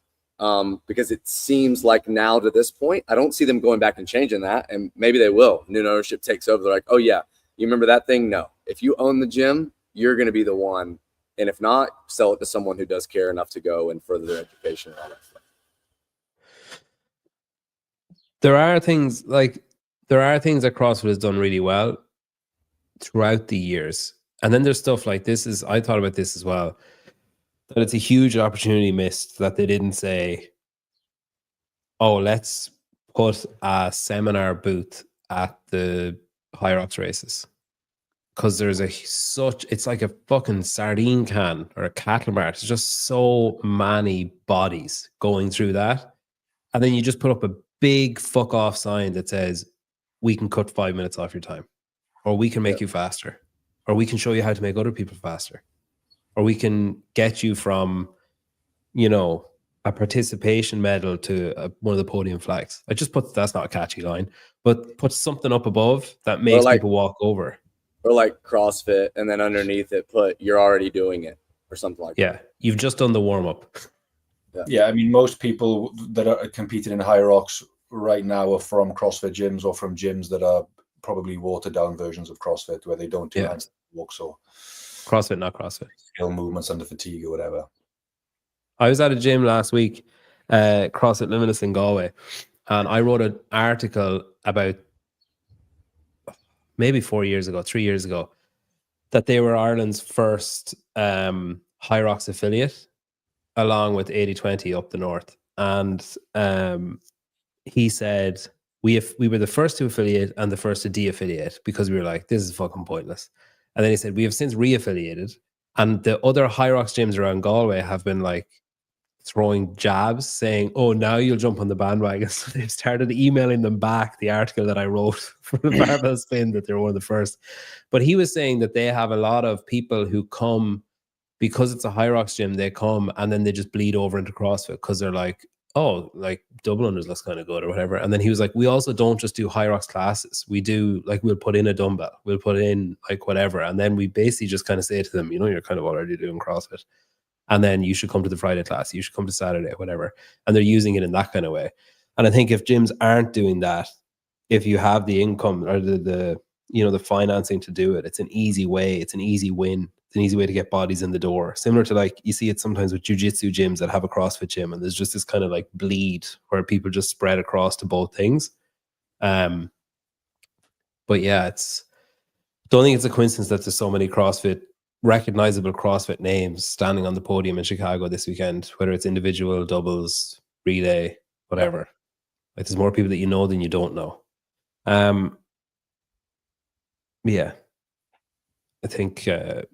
because it seems like now to this point, I don't see them going back and changing that, and maybe they will. New ownership takes over. They're like, oh yeah, you remember that thing? No. If you own the gym, you're going to be the one, and if not, sell it to someone who does care enough to go and further their education and all that stuff. There are things that CrossFit has done really well throughout the years. And then there's stuff like this I thought about this as well, that it's a huge opportunity missed that they didn't say, oh, let's put a seminar booth at the High Rocks races. Because there's it's like a fucking sardine can or a cattle mart. There's just so many bodies going through that. And then you just put up a big fuck off sign that says, we can cut 5 minutes off your time, or we can make you faster, or we can show you how to make other people faster, or we can get you from, a participation medal to one of the podium flags. That's not a catchy line, but put something up above that makes people walk over. Or like CrossFit, and then underneath it put, you're already doing it, or something like that. Yeah, you've just done the warm-up. Yeah, I mean, most people that are competing in High Rocks right now are from CrossFit gyms or from gyms that are probably watered down versions of CrossFit where they don't do handstand walks or CrossFit, not CrossFit. skill movements under fatigue or whatever. I was at a gym last week, CrossFit Limitless in Galway, and I wrote an article about maybe 3 years ago, that they were Ireland's first High Rocks affiliate, along with 80/20 up the north. And he said, we were the first to affiliate and the first to de-affiliate, because we were like, this is fucking pointless. And then he said, we have since re-affiliated, and the other High Rocks gyms around Galway have been like throwing jabs saying, oh, now you'll jump on the bandwagon. So they've started emailing them back the article that I wrote for the barbell spin, that they're one of the first. But he was saying that they have a lot of people who come because it's a High Rocks gym. They come and then they just bleed over into CrossFit because they're like, oh, like double unders looks kind of good or whatever. And then he was like, we also don't just do High Rocks classes. We do, like, we'll put in a dumbbell, we'll put in like whatever. And then we basically just kind of say to them, you're kind of already doing CrossFit. And then you should come to the Friday class, you should come to Saturday, whatever. And they're using it in that kind of way. And I think if gyms aren't doing that, if you have the income or the financing to do it, it's an easy way. It's an easy win. It's an easy way to get bodies in the door. Similar to, like, you see it sometimes with jiu-jitsu gyms that have a CrossFit gym, and there's just this kind of like bleed where people just spread across to both things. But yeah, don't think it's a coincidence that there's so many recognizable CrossFit names standing on the podium in Chicago this weekend, whether it's individual, doubles, relay, whatever. Like, there's more people that you know than you don't know. Yeah, I think it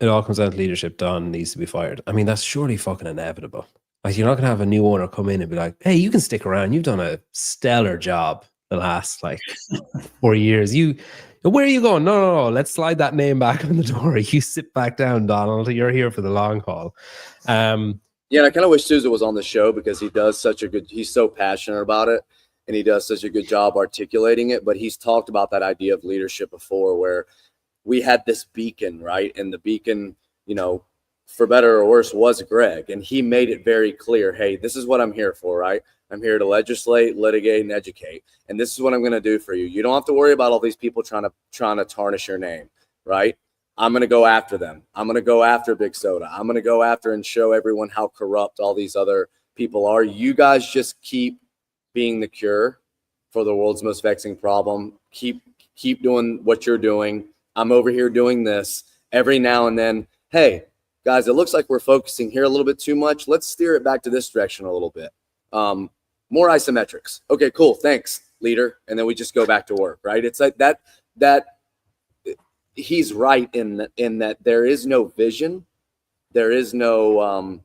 all comes down to leadership. Don needs to be fired. I mean, that's surely fucking inevitable. Like, you're not going to have a new owner come in and be like, hey, you can stick around. You've done a stellar job the last, 4 years. Where are you going? No. Let's slide that name back on the door. You sit back down, Donald. You're here for the long haul. Yeah, and I kind of wish Sousa was on the show, because he's so passionate about it, and he does such a good job articulating it. But he's talked about that idea of leadership before, where we had this beacon, right? And the beacon, for better or worse, was Greg. And he made it very clear, hey, this is what I'm here for, right? I'm here to legislate, litigate, and educate. And this is what I'm going to do for you. You don't have to worry about all these people trying to tarnish your name, right? I'm going to go after them. I'm going to go after Big Soda. I'm going to go after and show everyone how corrupt all these other people are. You guys just keep being the cure for the world's most vexing problem. Keep doing what you're doing. I'm over here doing this. Every now and then, hey, guys, it looks like we're focusing here a little bit too much. Let's steer it back to this direction a little bit. More isometrics. Okay, cool. Thanks, leader. And then we just go back to work, right? It's like that he's right in that there is no vision. There is no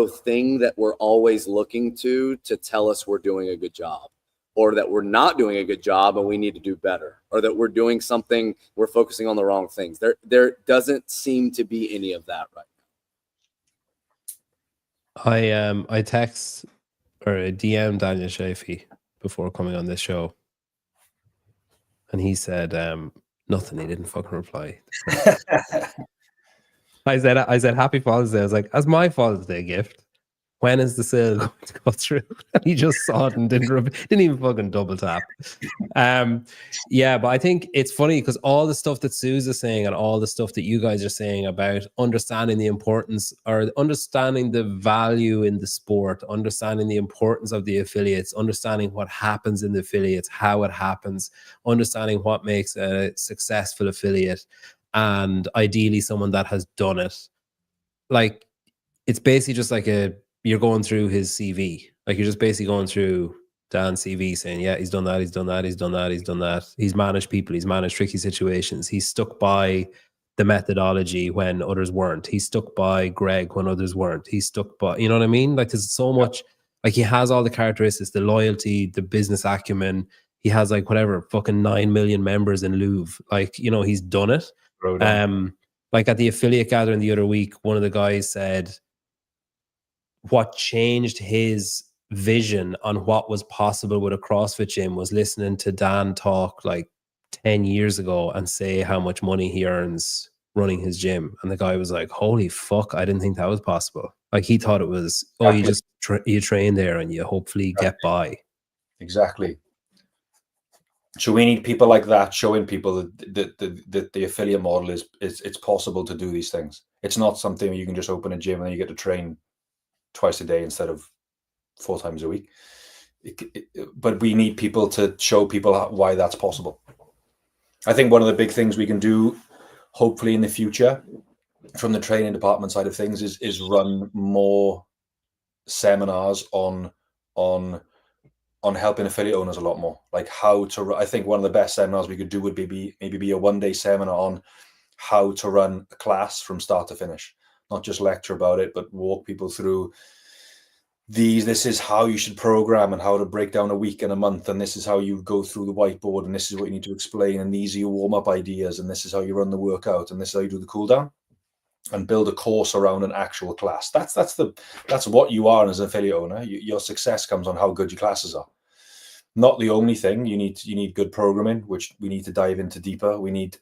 thing that we're always looking to tell us we're doing a good job, or that we're not doing a good job and we need to do better, or that we're doing something, we're focusing on the wrong things. There doesn't seem to be any of that right I text or DM Daniel Shafee before coming on this show, and he said nothing. He didn't fucking reply. I said Happy Father's Day. I was like, as my Father's Day gift, when is the sale going to go through? And he just saw it and didn't even fucking double tap. Yeah, but I think it's funny because all the stuff that Suze is saying and all the stuff that you guys are saying about understanding the importance or understanding the value in the sport, understanding the importance of the affiliates, understanding what happens in the affiliates, how it happens, understanding what makes a successful affiliate, and ideally someone that has done it. Like, it's basically just like you're going through his CV. Like, you're just basically going through Dan's CV saying, yeah, he's done that, he's done that, he's done that, he's done that. He's managed people, he's managed tricky situations. He's stuck by the methodology when others weren't. He's stuck by Greg when others weren't. He's stuck by, you know what I mean? Like, there's so much, like, he has all the characteristics, the loyalty, the business acumen. He has like whatever, fucking 9 million members in Louvre. Like, you know, he's done it. Like at the affiliate gathering the other week, one of the guys said, what changed his vision on what was possible with a CrossFit gym was listening to Dan talk like 10 years ago and say how much money he earns running his gym. And the guy was like, holy fuck, I didn't think that was possible. Like, he thought it was, oh, you just you train there and you hopefully get by. Exactly. So we need people like that showing people that the affiliate model is it's possible to do these things. It's not something where you can just open a gym and then you get to train twice a day instead of 4 times a week. But we need people to show people why that's possible. I think one of the big things we can do, hopefully in the future, from the training department side of things, is run more seminars on helping affiliate owners a lot more. Like how to, I think one of the best seminars we could do would be maybe a 1-day seminar on how to run a class from start to finish. Not just lecture about it, but walk people through this is how you should program and how to break down a week and a month. And this is how you go through the whiteboard. And this is what you need to explain. And these are your warm-up ideas. And this is how you run the workout. And this is how you do the cool down, and build a course around an actual class. That's what you are as an affiliate owner. Your success comes on how good your classes are. Not the only thing. You need good programming, which we need to dive into deeper. We need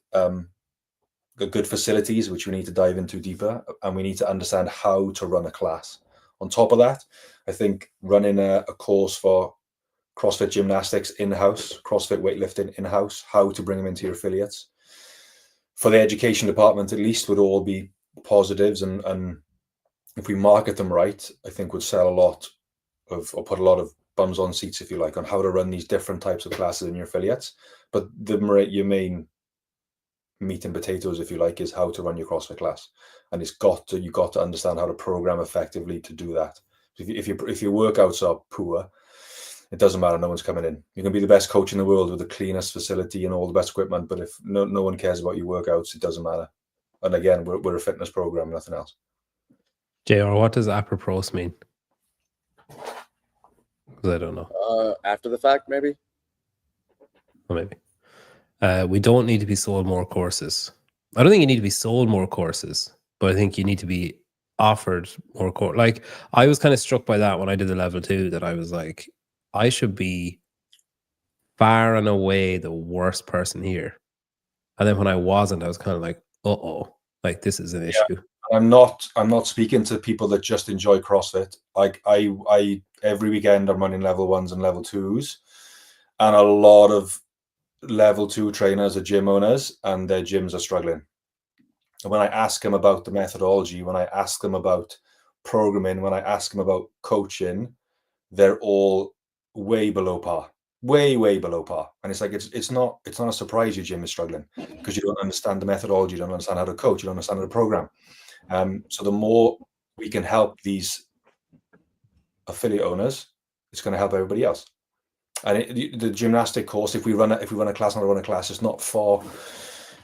good facilities, which we need to dive into deeper, and we need to understand how to run a class. On top of that, I think running a course for CrossFit gymnastics in-house, CrossFit weightlifting in-house, how to bring them into your affiliates, for the education department at least, would all be positives, and if we market them right, I think would sell a lot of, or put a lot of bums on seats, if you like, on how to run these different types of classes in your affiliates. But your main meat and potatoes, if you like, is how to run your CrossFit class, and you've got to understand how to program effectively to do that. If your workouts are poor, it doesn't matter. No one's coming in. You can be the best coach in the world with the cleanest facility and all the best equipment, but if no one cares about your workouts, it doesn't matter. And again, we're a fitness program, nothing else. JR, what does apropos mean? Because I don't know. After the fact, maybe. Or maybe. We don't need to be sold more courses. I don't think you need to be sold more courses, but I think you need to be offered more courses. Like, I was kind of struck by that when I did the level 2, that I was like, I should be far and away the worst person here. And then when I wasn't, I was kind of like, uh-oh, like this is an issue. I'm not speaking to people that just enjoy CrossFit. Like I every weekend I'm running level 1s and level 2s, and a lot of level 2 trainers are gym owners and their gyms are struggling. And when I ask them about the methodology, when I ask them about programming, when I ask them about coaching, they're all way below par, way below par. And it's like it's not a surprise your gym is struggling, because you don't understand the methodology, you don't understand how to coach, you don't understand how to program. So the more we can help these affiliate owners, it's going to help everybody else. And the gymnastic course, if we run a class, not run a class, it's not for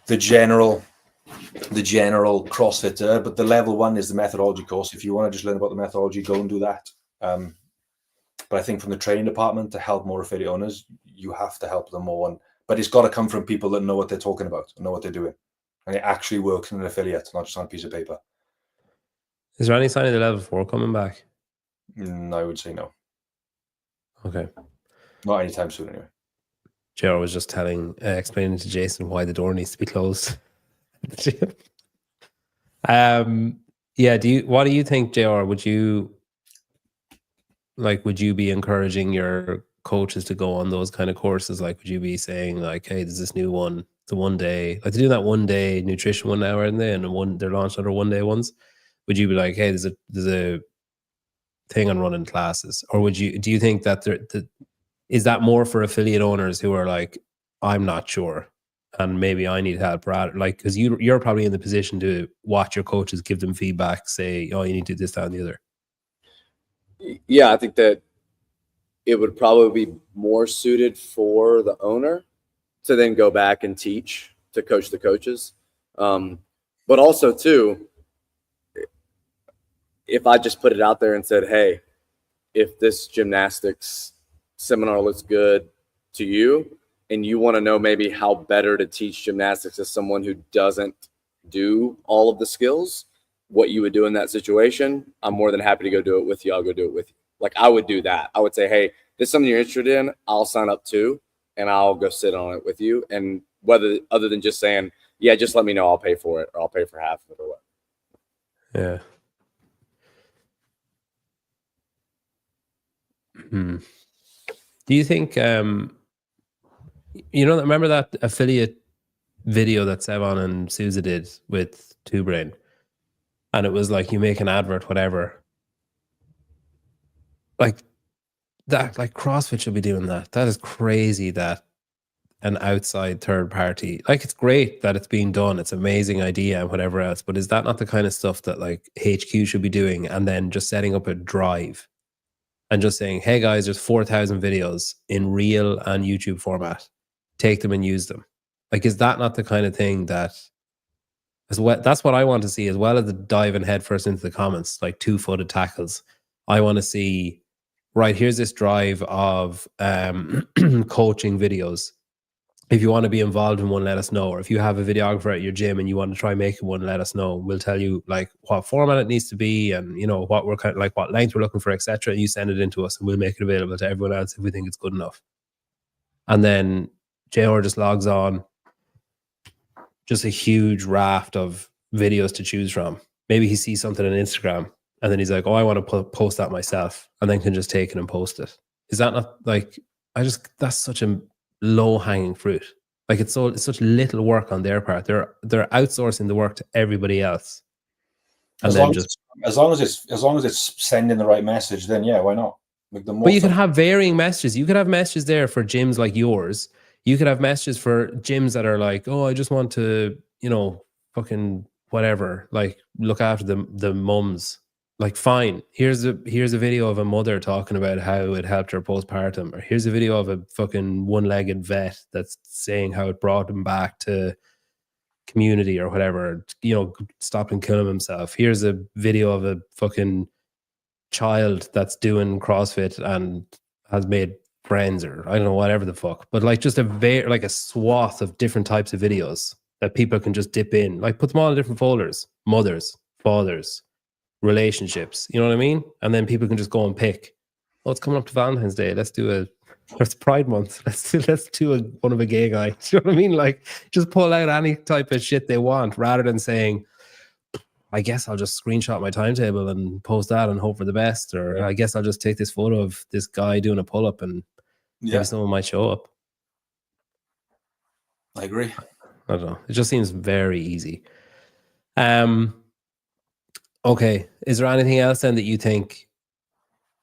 the general CrossFitter, but the level 1 is the methodology course. If you want to just learn about the methodology, go and do that. But I think from the training department, to help more affiliate owners, you have to help them more. But it's got to come from people that know what they're talking about, know what they're doing, and it actually works in an affiliate, not just on a piece of paper. Is there any sign of the level 4 coming back? I would say no. Okay. Not anytime soon, anyway. Joe was just explaining to Jason why the door needs to be closed. Yeah. What do you think, JR? Would you be encouraging your coaches to go on those kind of courses? Like, would you be saying like, hey, there's this new one, the 1 day, like they do that 1 day nutrition 1 hour, and then they're launched other 1 day ones. Would you be like, hey, there's a thing on running classes? Or do you think that is that more for affiliate owners who are like, I'm not sure, and maybe I need help, rather like, because you're probably in the position to watch your coaches, give them feedback, say, oh, you need to do this, that, and the other. Yeah, I think that it would probably be more suited for the owner to then go back and teach, to coach the coaches. But also too, if I just put it out there and said, hey, if this gymnastics seminar looks good to you and you want to know maybe how better to teach gymnastics as someone who doesn't do all of the skills, what you would do in that situation, I'm more than happy to go do it with you. I'll go do it with you. Like, I would do that. I would say, hey, this is something you're interested in, I'll sign up to, and I'll go sit on it with you. And whether, other than just saying, yeah, just let me know, I'll pay for it, or I'll pay for half of it, or what. Yeah. Do you think remember that affiliate video that Sevon and Sousa did with Two Brain, and it was like, you make an advert, whatever, like that, like CrossFit should be doing that. That is crazy that an outside third party, like, it's great that it's being done, it's an amazing idea and whatever else, but is that not the kind of stuff that like HQ should be doing, and then just setting up a drive and just saying, hey guys, there's 4,000 videos in reel and YouTube format, take them and use them? Like, is that not the kind of thing that, as well, that's what I want to see, as well as the diving headfirst into the comments, like 2-footed tackles. I want to see, right, here's this drive of coaching videos. If you want to be involved in one, let us know. Or if you have a videographer at your gym and you want to try making one, let us know. We'll tell you like what format it needs to be, and what we're kind of like, what length we're looking for, etc. And you send it in to us, and we'll make it available to everyone else if we think it's good enough. And then JR just logs on, just a huge raft of videos to choose from. Maybe he sees something on Instagram, and then he's like, oh, I want to post that myself, and then can just take it and post it. Is that not like, that's such a low hanging fruit? Like, it's such little work on their part. They're outsourcing the work to everybody else. And as long as it's sending the right message, then yeah, why not? Like, but you can have varying messages. You could have messages there for gyms like yours. You could have messages for gyms that are like, oh, I just want to, fucking whatever, like look after the mums. Like, fine, here's a video of a mother talking about how it helped her postpartum, or here's a video of a fucking one-legged vet that's saying how it brought him back to community or whatever, stopping killing himself. Here's a video of a fucking child that's doing CrossFit and has made friends, or I don't know, whatever the fuck. But like, just a swath of different types of videos that people can just dip in, like put them all in different folders: mothers, fathers, relationships, you know what I mean? And then people can just go and pick, oh, it's coming up to Valentine's Day, it's Pride Month, let's do one of a gay guy. Do you know what I mean? Like, just pull out any type of shit they want, rather than saying, I guess I'll just screenshot my timetable and post that and hope for the best, or I guess I'll just take this photo of this guy doing a pull-up and maybe someone might show up. I agree. I don't know, it just seems very easy. Okay. Is there anything else then that you think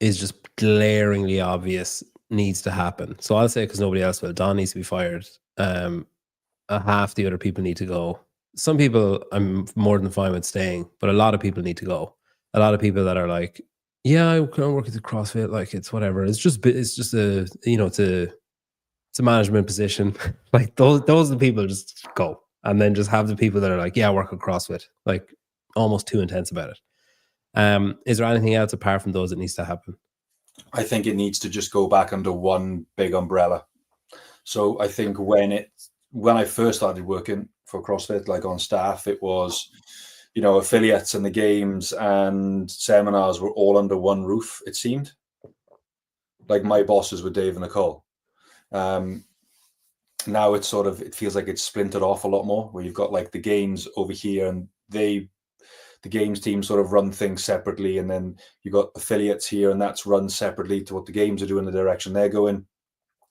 is just glaringly obvious needs to happen? So I'll say, because nobody else will, Don needs to be fired. Half the other people need to go. Some people I'm more than fine with staying, but a lot of people need to go. A lot of people that are like, yeah, I can work at the CrossFit, like it's whatever. It's just a, you know, it's a management position. Like those are the people, just go. And then just have the people that are like, yeah, I work at CrossFit, like almost too intense about it. Is there anything else apart from those that needs to happen? I think it needs to just go back under one big umbrella. So I think when I first started working for CrossFit, like on staff, it was, you know, affiliates and the games and seminars were all under one roof, it seemed. Like my bosses were Dave and Nicole. Now it's sort of, it feels like it's splintered off a lot more, where you've got like the games over here and the games team sort of run things separately, and then you've got affiliates here and that's run separately to what the games are doing, the direction they're going.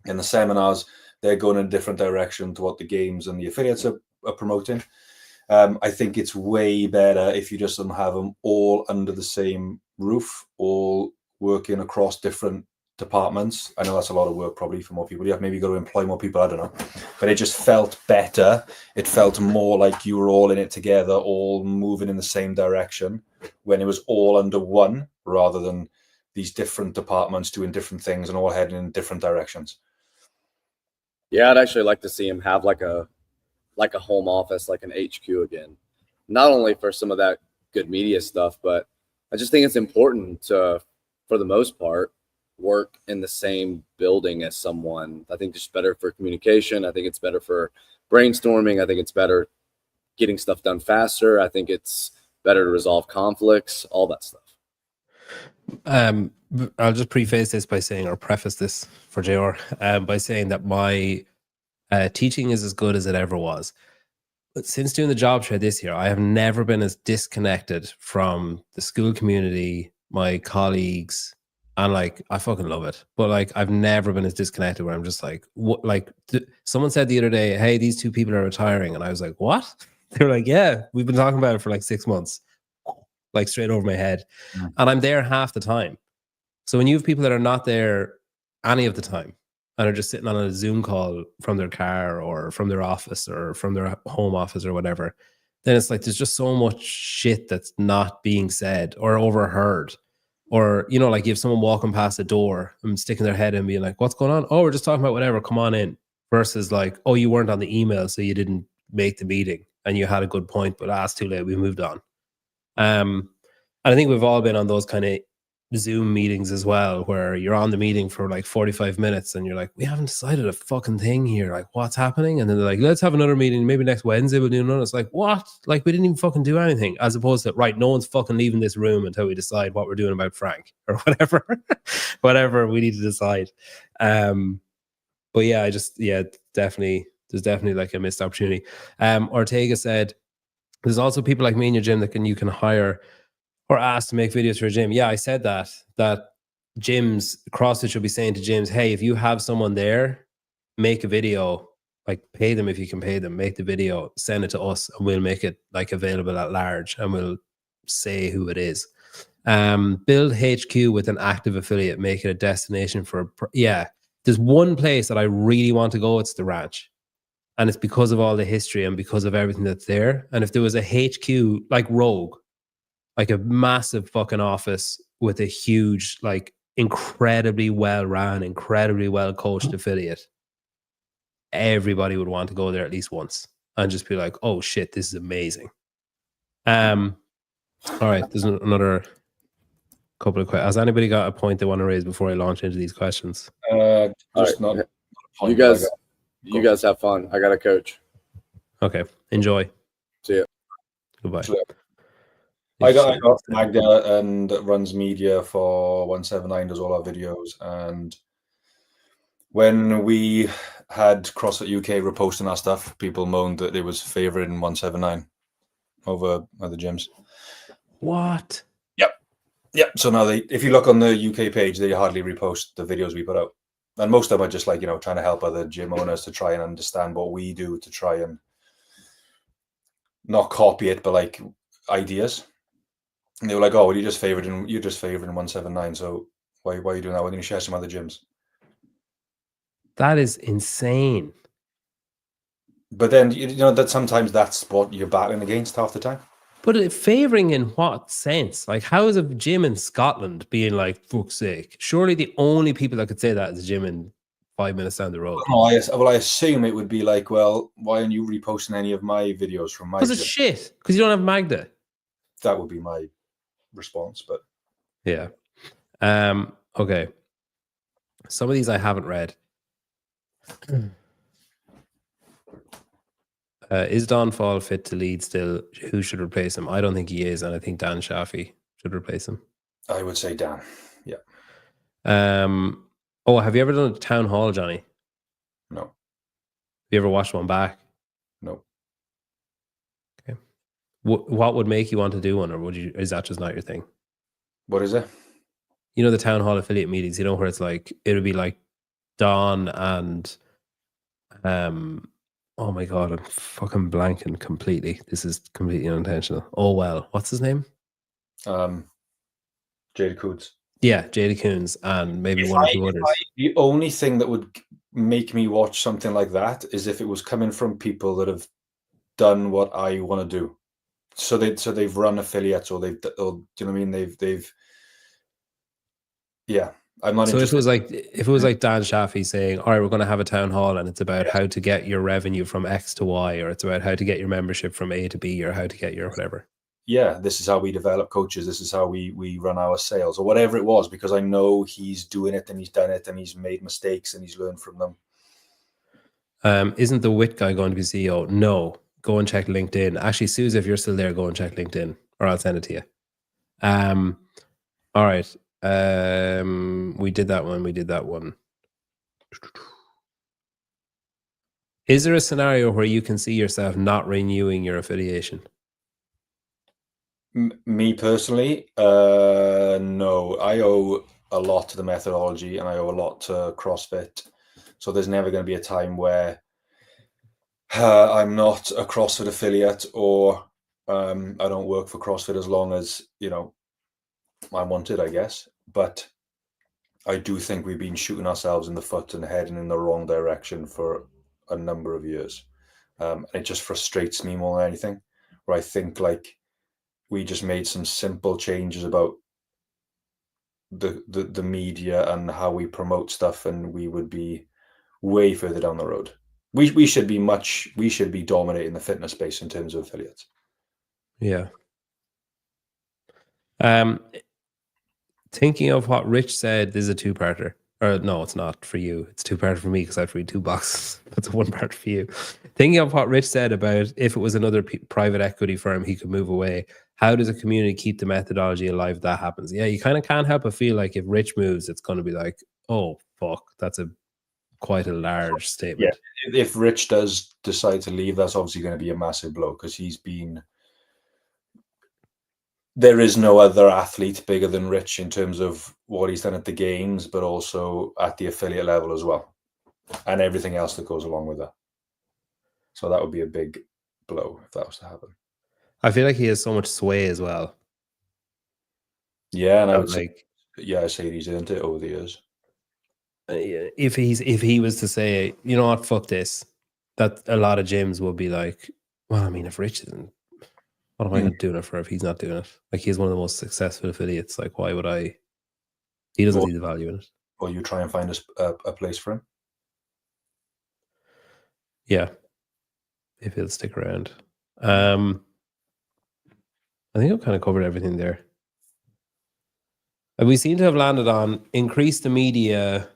And the seminars, they're going in a different direction to what the games and the affiliates are promoting. I think it's way better if you just don't have them all under the same roof, all working across different departments. I know that's a lot of work probably for more people. Yeah, maybe you got to employ more people, I don't know. But it just felt better. It felt more like you were all in it together, all moving in the same direction, when it was all under one, rather than these different departments doing different things and all heading in different directions. Yeah, I'd actually like to see him have like a home office, like an HQ again. Not only for some of that good media stuff, but I just think it's important to, for the most part, work in the same building as someone. I think it's better for communication. I think it's better for brainstorming. I think it's better getting stuff done faster. I think it's better to resolve conflicts, all that stuff. I'll just preface this by saying, or preface this for JR, by saying that my teaching is as good as it ever was. But since doing the job share this year, I have never been as disconnected from the school community, my colleagues, and like, I fucking love it. But like, I've never been as disconnected where I'm just like, what? Like, someone said the other day, hey, these two people are retiring. And I was like, what? They were like, yeah, we've been talking about it for like 6 months, like straight over my head. Mm. And I'm there half the time. So when you have people that are not there any of the time and are just sitting on a Zoom call from their car or from their office or from their home office or whatever, then it's like there's just so much shit that's not being said or overheard. Or, you know, like you have someone walking past the door and sticking their head in and being like, what's going on? Oh, we're just talking about whatever, come on in. Versus like, oh, you weren't on the email, so you didn't make the meeting and you had a good point, but it's too late, we moved on. And I think we've all been on those kind of Zoom meetings as well, where you're on the meeting for like 45 minutes and you're like, we haven't decided a fucking thing here. Like, what's happening? And then they're like, let's have another meeting. Maybe next Wednesday we'll do another. It's like, what? Like, we didn't even fucking do anything. As opposed to, right, no one's fucking leaving this room until we decide what we're doing about Frank or whatever, whatever we need to decide. But yeah, definitely, there's definitely like a missed opportunity. Ortega said, there's also people like me in your gym that you can hire or asked to make videos for a gym. Yeah, I said that gyms, CrossFit should be saying to gyms, hey, if you have someone there, make a video, like pay them if you can pay them, make the video, send it to us, and we'll make it like available at large and we'll say who it is. Build HQ with an active affiliate, make it a destination for, yeah. There's one place that I really want to go, it's the ranch. And it's because of all the history and because of everything that's there. And if there was a HQ like Rogue, like a massive fucking office with a huge, like incredibly well ran, incredibly well coached affiliate, everybody would want to go there at least once and just be like, oh shit, this is amazing. All right, there's another couple of questions. Has anybody got a point they want to raise before I launch into these questions? Just right. Not a point. You guys have fun. I got a coach. Okay, enjoy. See ya. Goodbye. I got Magda, and runs media for 179, does all our videos. And when we had CrossFit UK reposting our stuff, people moaned that it was favouring 179 over other gyms. What? Yep. So now if you look on the UK page, they hardly repost the videos we put out. And most of them are just like, you know, trying to help other gym owners to try and understand what we do to try and not copy it, but like ideas. And they were like, "Oh, well, you're just favoring 179. So why are you doing that? Why don't you share some other gyms?" That is insane. But then you know that sometimes that's what you're battling against half the time. But favoring in what sense? Like, how is a gym in Scotland being like, fuck's sake? Surely the only people that could say that is a gym in 5 minutes down the road. No, I assume it would be like, well, why aren't you reposting any of my videos from my Because it's gym? shit. Because you don't have Magda. That would be my response. But Yeah. Okay. Some of these I haven't read. Is Don Fall fit to lead still? Who should replace him? I don't think he is, and I think Dan Shafi should replace him. I would say Dan. Yeah. Oh, have you ever done a town hall, Johnny? No. Have you ever watched one back? No. Okay. What would make you want to do one, or would you? Is that just not your thing? What is it? You know the town hall affiliate meetings. You know where it's like it would be like Don and oh my god, I'm fucking blanking completely. This is completely unintentional. Oh well, what's his name? Jada Coods. Yeah, Jada Coons and maybe one or two others. The only thing that would make me watch something like that is if it was coming from people that have done what I want to do. So they've run affiliates, or do you know what I mean? They've yeah. I'm not So interested. if it was like Dan Shafi saying, all right, we're going to have a town hall and it's about how to get your revenue from X to Y, or it's about how to get your membership from A to B, or how to get your whatever. Yeah, this is how we develop coaches. This is how we run our sales, or whatever it was, because I know he's doing it and he's done it and he's made mistakes and he's learned from them. Isn't the Wit guy going to be CEO? No. Go and check LinkedIn. Actually, Suze, if you're still there, go and check LinkedIn, or I'll send it to you. All right. We did that one. Is there a scenario where you can see yourself not renewing your affiliation? Me personally, no. I owe a lot to the methodology and I owe a lot to CrossFit. So there's never going to be a time where I'm not a CrossFit affiliate, or I don't work for CrossFit as long as, I wanted, I guess. But I do think we've been shooting ourselves in the foot and heading in the wrong direction for a number of years. And it just frustrates me more than anything, where I think like we just made some simple changes about the media and how we promote stuff, and we would be way further down the road. We should be dominating the fitness space in terms of affiliates. Yeah. Thinking of what Rich said, this is a two-parter. Or no, it's not for you. It's a two-parter for me because I have to read 2 boxes. That's a one-part for you. Thinking of what Rich said about if it was another private equity firm, he could move away. How does a community keep the methodology alive if that happens? Yeah, you kind of can't help but feel like if Rich moves, it's going to be like, oh, fuck, that's quite a large statement. Yeah, if Rich does decide to leave, that's obviously going to be a massive blow, because there is no other athlete bigger than Rich in terms of what he's done at the games, but also at the affiliate level as well, and everything else that goes along with that. So that would be a big blow if that was to happen. I feel like he has so much sway as well. Yeah, and I would say he's earned it over the years. If he was to say, you know what, fuck this, that a lot of gyms will be like, well, I mean, if Rich isn't, what am I going to do it for if he's not doing it? Like, he's one of the most successful affiliates. Like, why would I? He doesn't see the value in it. Or you try and find a place for him. Yeah, if he'll stick around. I think I've kind of covered everything there. And we seem to have landed on increase the media,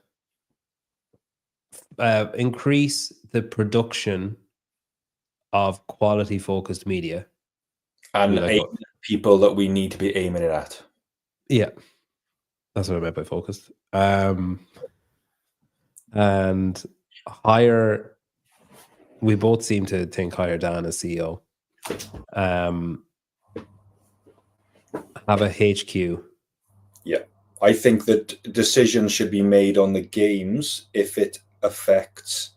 increase the production of quality focused media. And people that we need to be aiming it at. Yeah. That's what I meant by focused. And hire, we both seem to think hire Dan as CEO. Have a HQ. Yeah. I think that decisions should be made on the games if it affects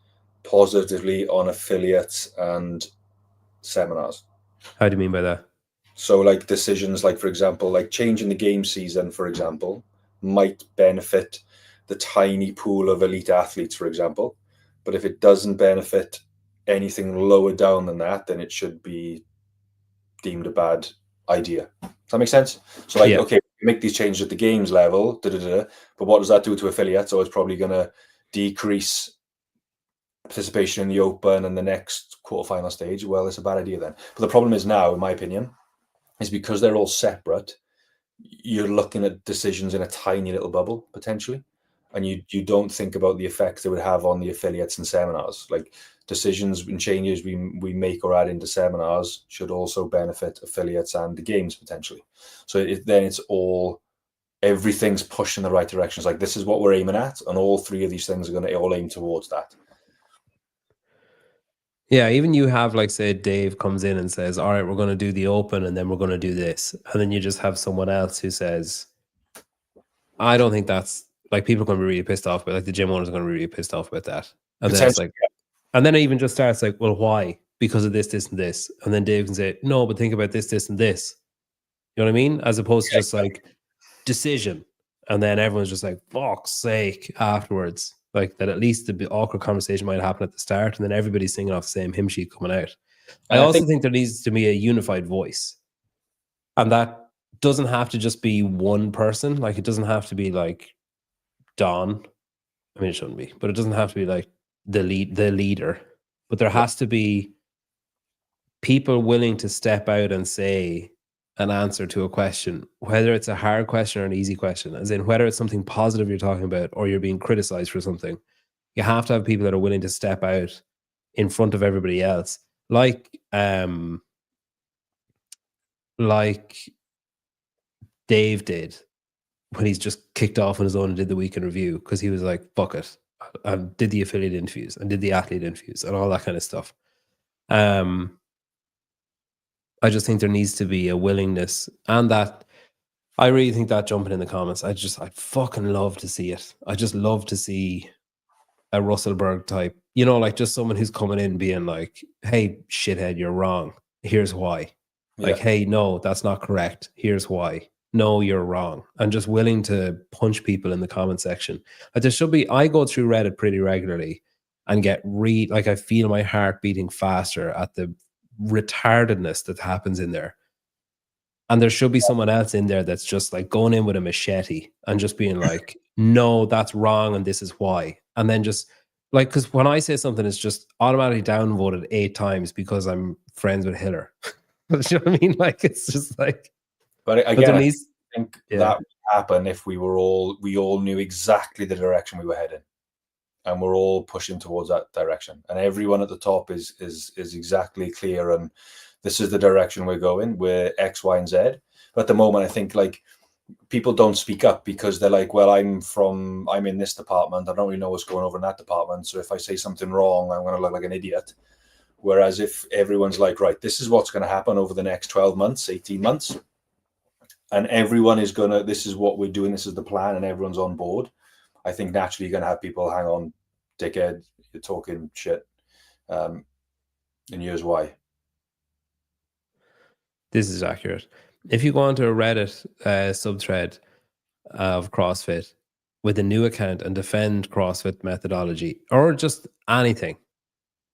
positively on affiliates and seminars. How do you mean by that? So like decisions, like for example, like changing the game season, for example, might benefit the tiny pool of elite athletes, for example. But if it doesn't benefit anything lower down than that, then it should be deemed a bad idea. Does that make sense? So like, Yeah. okay, make these changes at the games level, but what does that do to affiliates? So it's probably going to decrease participation in the Open and the next quarterfinal stage. Well, it's a bad idea then. But the problem is now, in my opinion, is because they're all separate, you're looking at decisions in a tiny little bubble potentially, and you don't think about the effects it would have on the affiliates and seminars. Like decisions and changes we make or add into seminars should also benefit affiliates and the games potentially. So then it's all, everything's pushed in the right direction. It's like, this is what we're aiming at, and all three of these things are going to all aim towards that. Yeah, even you have, like, say Dave comes in and says, all right, we're going to do the Open and then we're going to do this. And then you just have someone else who says, I don't think that's, like, people are going to be really pissed off, but like the gym owners are going to be really pissed off about that. And then it's like, and then it even just starts like, well, why? Because of this, this, and this. And then Dave can say, no, but think about this, this, and this. You know what I mean? As opposed to just like decision. And then everyone's just like, fuck's sake, afterwards. Like that, at least the awkward conversation might happen at the start, and then everybody's singing off the same hymn sheet coming out. I also think there needs to be a unified voice. And that doesn't have to just be one person. Like, it doesn't have to be like Don. I mean, it shouldn't be, but it doesn't have to be like the leader. But there has to be people willing to step out and say an answer to a question, whether it's a hard question or an easy question, as in whether it's something positive you're talking about or you're being criticized for something. You have to have people that are willing to step out in front of everybody else, like Dave did when he's just kicked off on his own and did the weekend review, because he was like, fuck it, and did the affiliate interviews and did the athlete interviews and all that kind of stuff. I just think there needs to be a willingness, and that I really think that jumping in the comments, I'd fucking love to see it. I just love to see a Russellberg type, you know, like just someone who's coming in being like, hey, shithead, you're wrong. Here's why. Yeah. Like, hey, no, that's not correct. Here's why. No, you're wrong. And just willing to punch people in the comment section. Like, there should be, I go through Reddit pretty regularly and get like, I feel my heart beating faster at the retardedness that happens in there. And there should be someone else in there that's just like going in with a machete and just being like, no, that's wrong and this is why. And then just like, because when I say something, it's just automatically downvoted 8 times because I'm friends with Hiller. You know what I mean? Like, it's just like, but again, I think that would happen if we all knew exactly the direction we were heading, and we're all pushing towards that direction, and everyone at the top is exactly clear, and this is the direction we're going. We're X, Y, and Z. But at the moment, I think like people don't speak up because they're like, well, I'm in this department. I don't really know what's going over in that department. So if I say something wrong, I'm going to look like an idiot. Whereas if everyone's like, right, this is what's going to happen over the next 12 months, 18 months, and everyone is going to, this is what we're doing, this is the plan, and everyone's on board, I think naturally you're going to have people, hang on, dickhead, you're talking shit. And here's why. This is accurate. If you go onto a Reddit subthread of CrossFit with a new account and defend CrossFit methodology or just anything,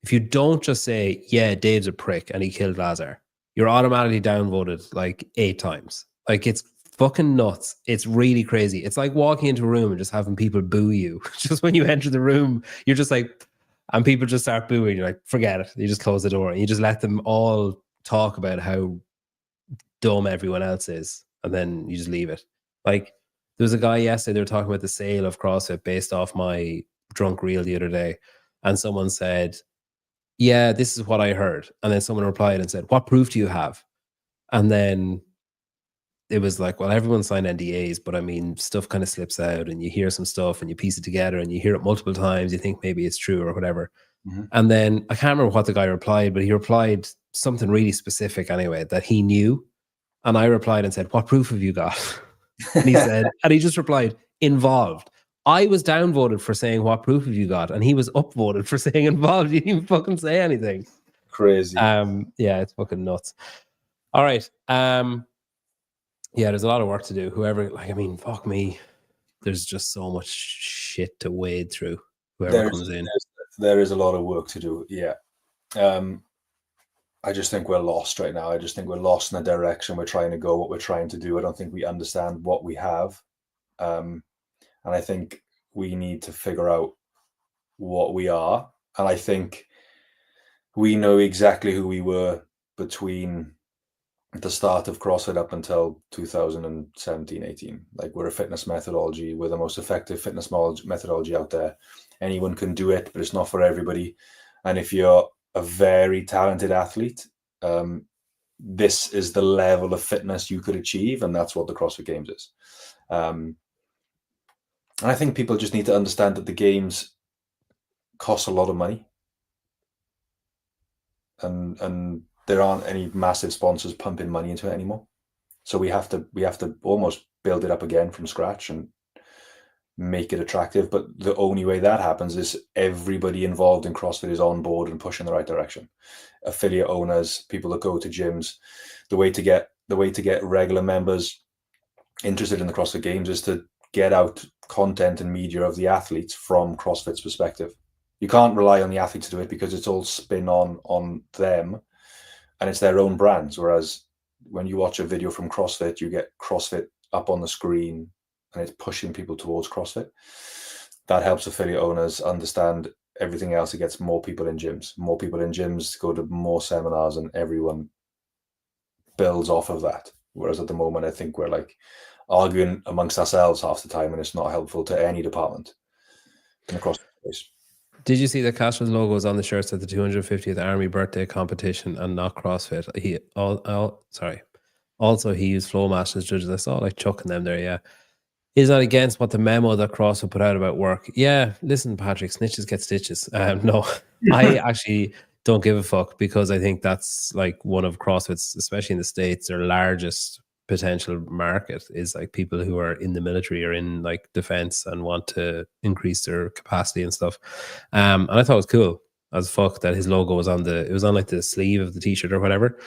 if you don't just say, yeah, Dave's a prick and he killed Lazar, you're automatically downvoted like 8 times. Like, it's fucking nuts. It's really crazy. It's like walking into a room and just having people boo you. Just when you enter the room, you're just like, and people just start booing. You're like, forget it. You just close the door and you just let them all talk about how dumb everyone else is, and then you just leave it. Like, there was a guy yesterday, they were talking about the sale of CrossFit based off my drunk reel the other day, and someone said, yeah, this is what I heard. And then someone replied and said, what proof do you have? And then it was like, well, everyone signed NDAs, but I mean, stuff kind of slips out and you hear some stuff and you piece it together and you hear it multiple times, you think maybe it's true or whatever. Mm-hmm. And then I can't remember what the guy replied, but he replied something really specific anyway, that he knew. And I replied and said, what proof have you got? And he said, and he just replied, involved. I was downvoted for saying, what proof have you got? And he was upvoted for saying involved. He didn't even fucking say anything. Crazy. Yeah, it's fucking nuts. All right. Yeah, there's a lot of work to do. Whoever, like, I mean, fuck me. There's just so much shit to wade through. Whoever comes in. There is a lot of work to do. Yeah. I just think we're lost right now. I just think we're lost in the direction we're trying to go, what we're trying to do. I don't think we understand what we have. And I think we need to figure out what we are. And I think we know exactly who we were between the start of CrossFit up until 2017, 18. Like, we're a fitness methodology. We're the most effective fitness methodology out there. Anyone can do it, but it's not for everybody. And if you're a very talented athlete, this is the level of fitness you could achieve, and that's what the CrossFit Games is. And I think people just need to understand that the games cost a lot of money, and there aren't any massive sponsors pumping money into it anymore. So we have to almost build it up again from scratch and make it attractive. But the only way that happens is everybody involved in CrossFit is on board and pushing in the right direction. Affiliate owners, people that go to gyms. The way to get regular members interested in the CrossFit Games is to get out content and media of the athletes from CrossFit's perspective. You can't rely on the athletes to do it because it's all spin on them, and it's their own brands. Whereas when you watch a video from CrossFit, you get CrossFit up on the screen and it's pushing people towards CrossFit. That helps affiliate owners understand everything else. It gets more people in gyms. More people in gyms go to more seminars, and everyone builds off of that. Whereas at the moment, I think we're like arguing amongst ourselves half the time, and it's not helpful to any department in the CrossFit space. Did you see that Castro's logo was on the shirts at the 250th Army birthday competition and not CrossFit? Also, he used Flowmasters judges. I saw like chucking them there. Yeah. He's not against what the memo that CrossFit put out about work. Yeah, listen, Patrick, snitches get stitches. No, I actually don't give a fuck, because I think that's like one of CrossFit's, especially in the States, their largest potential market is like people who are in the military or in like defense and want to increase their capacity and stuff. And I thought it was cool as fuck that his logo was on it was on like the sleeve of the t-shirt or whatever.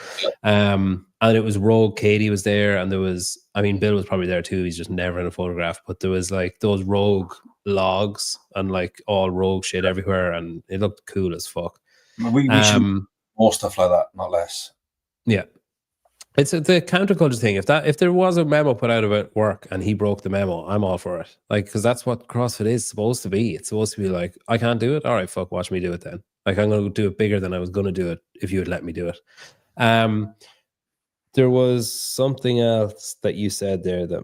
And it was Rogue Katie was there, and there was, I mean, Bill was probably there too. He's just never in a photograph, but there was like those Rogue logs and like all Rogue shit everywhere, and it looked cool as fuck. We should more stuff like that, not less. Yeah. It's the counterculture thing. If there was a memo put out about work and he broke the memo, I'm all for it. Like, because that's what CrossFit is supposed to be. It's supposed to be like, I can't do it. All right, fuck, watch me do it then. Like, I'm going to do it bigger than I was going to do it if you would let me do it. There was something else that you said there that,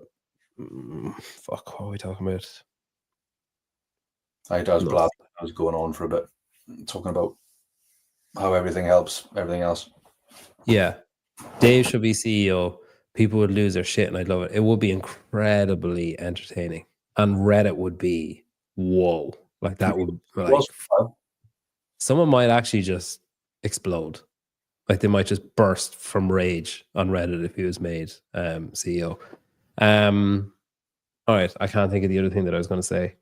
fuck, what are we talking about? I was going on for a bit, talking about how everything helps everything else. Yeah. Dave should be CEO. People would lose their shit, and I'd love it. It would be incredibly entertaining, and Reddit would be whoa. Like, that would, like, someone might actually just explode. Like, they might just burst from rage on Reddit if he was made CEO. All right, I can't think of the other thing that I was going to say.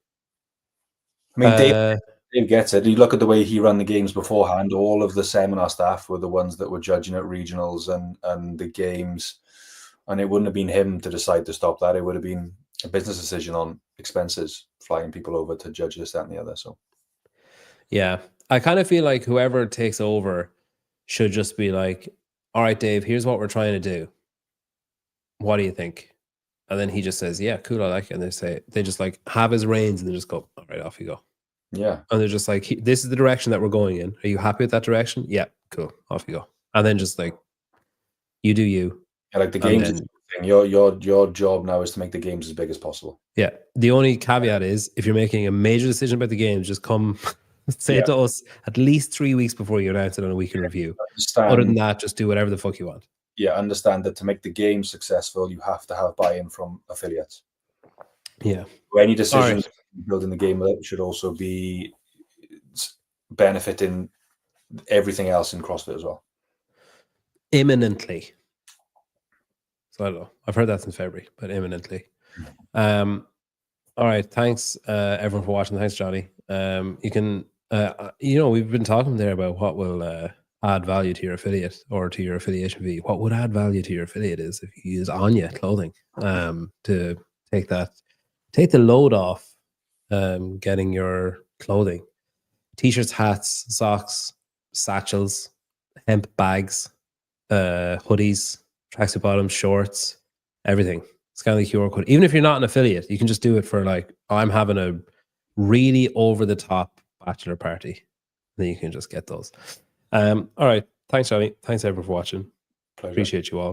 I mean, Dave gets it. You look at the way he ran the games beforehand. All of the seminar staff were the ones that were judging at regionals and the games, and it wouldn't have been him to decide to stop that. It would have been a business decision on expenses, flying people over to judge this, that, and the other. So, yeah, I kind of feel like whoever takes over should just be like, all right, Dave, here's what we're trying to do. What do you think? And then he just says, yeah, cool, I like it. And they just like have his reins, and they just go, all right, off you go. Yeah. And they're just like, this is the direction that we're going in. Are you happy with that direction? Yeah, cool, off you go. And then just like, you do you. Yeah, like the games thing. Your job now is to make the games as big as possible. Yeah. The only caveat is, if you're making a major decision about the games, just come say it to us at least 3 weeks before you announce it on a weekly review. Other than that, just do whatever the fuck you want. Yeah, understand that to make the game successful, you have to have buy-in from affiliates. Yeah. Any decisions building the game should also be benefiting everything else in CrossFit as well. Imminently. So I don't know. I've heard that since February, but imminently. All right. Thanks, everyone, for watching. Thanks, Johnny. You can, we've been talking there about what will add value to your affiliate or to your affiliation fee. What would add value to your affiliate is if you use Anya clothing to take the load off getting your clothing, t-shirts, hats, socks, satchels, hemp bags, hoodies, tracksuit bottoms, shorts, everything. Scan the QR code. Even if you're not an affiliate, you can just do it for like, I'm having a really over the top bachelor party. Then you can just get those. All right. Thanks, Johnny. Thanks everyone for watching. Pleasure. Appreciate you all.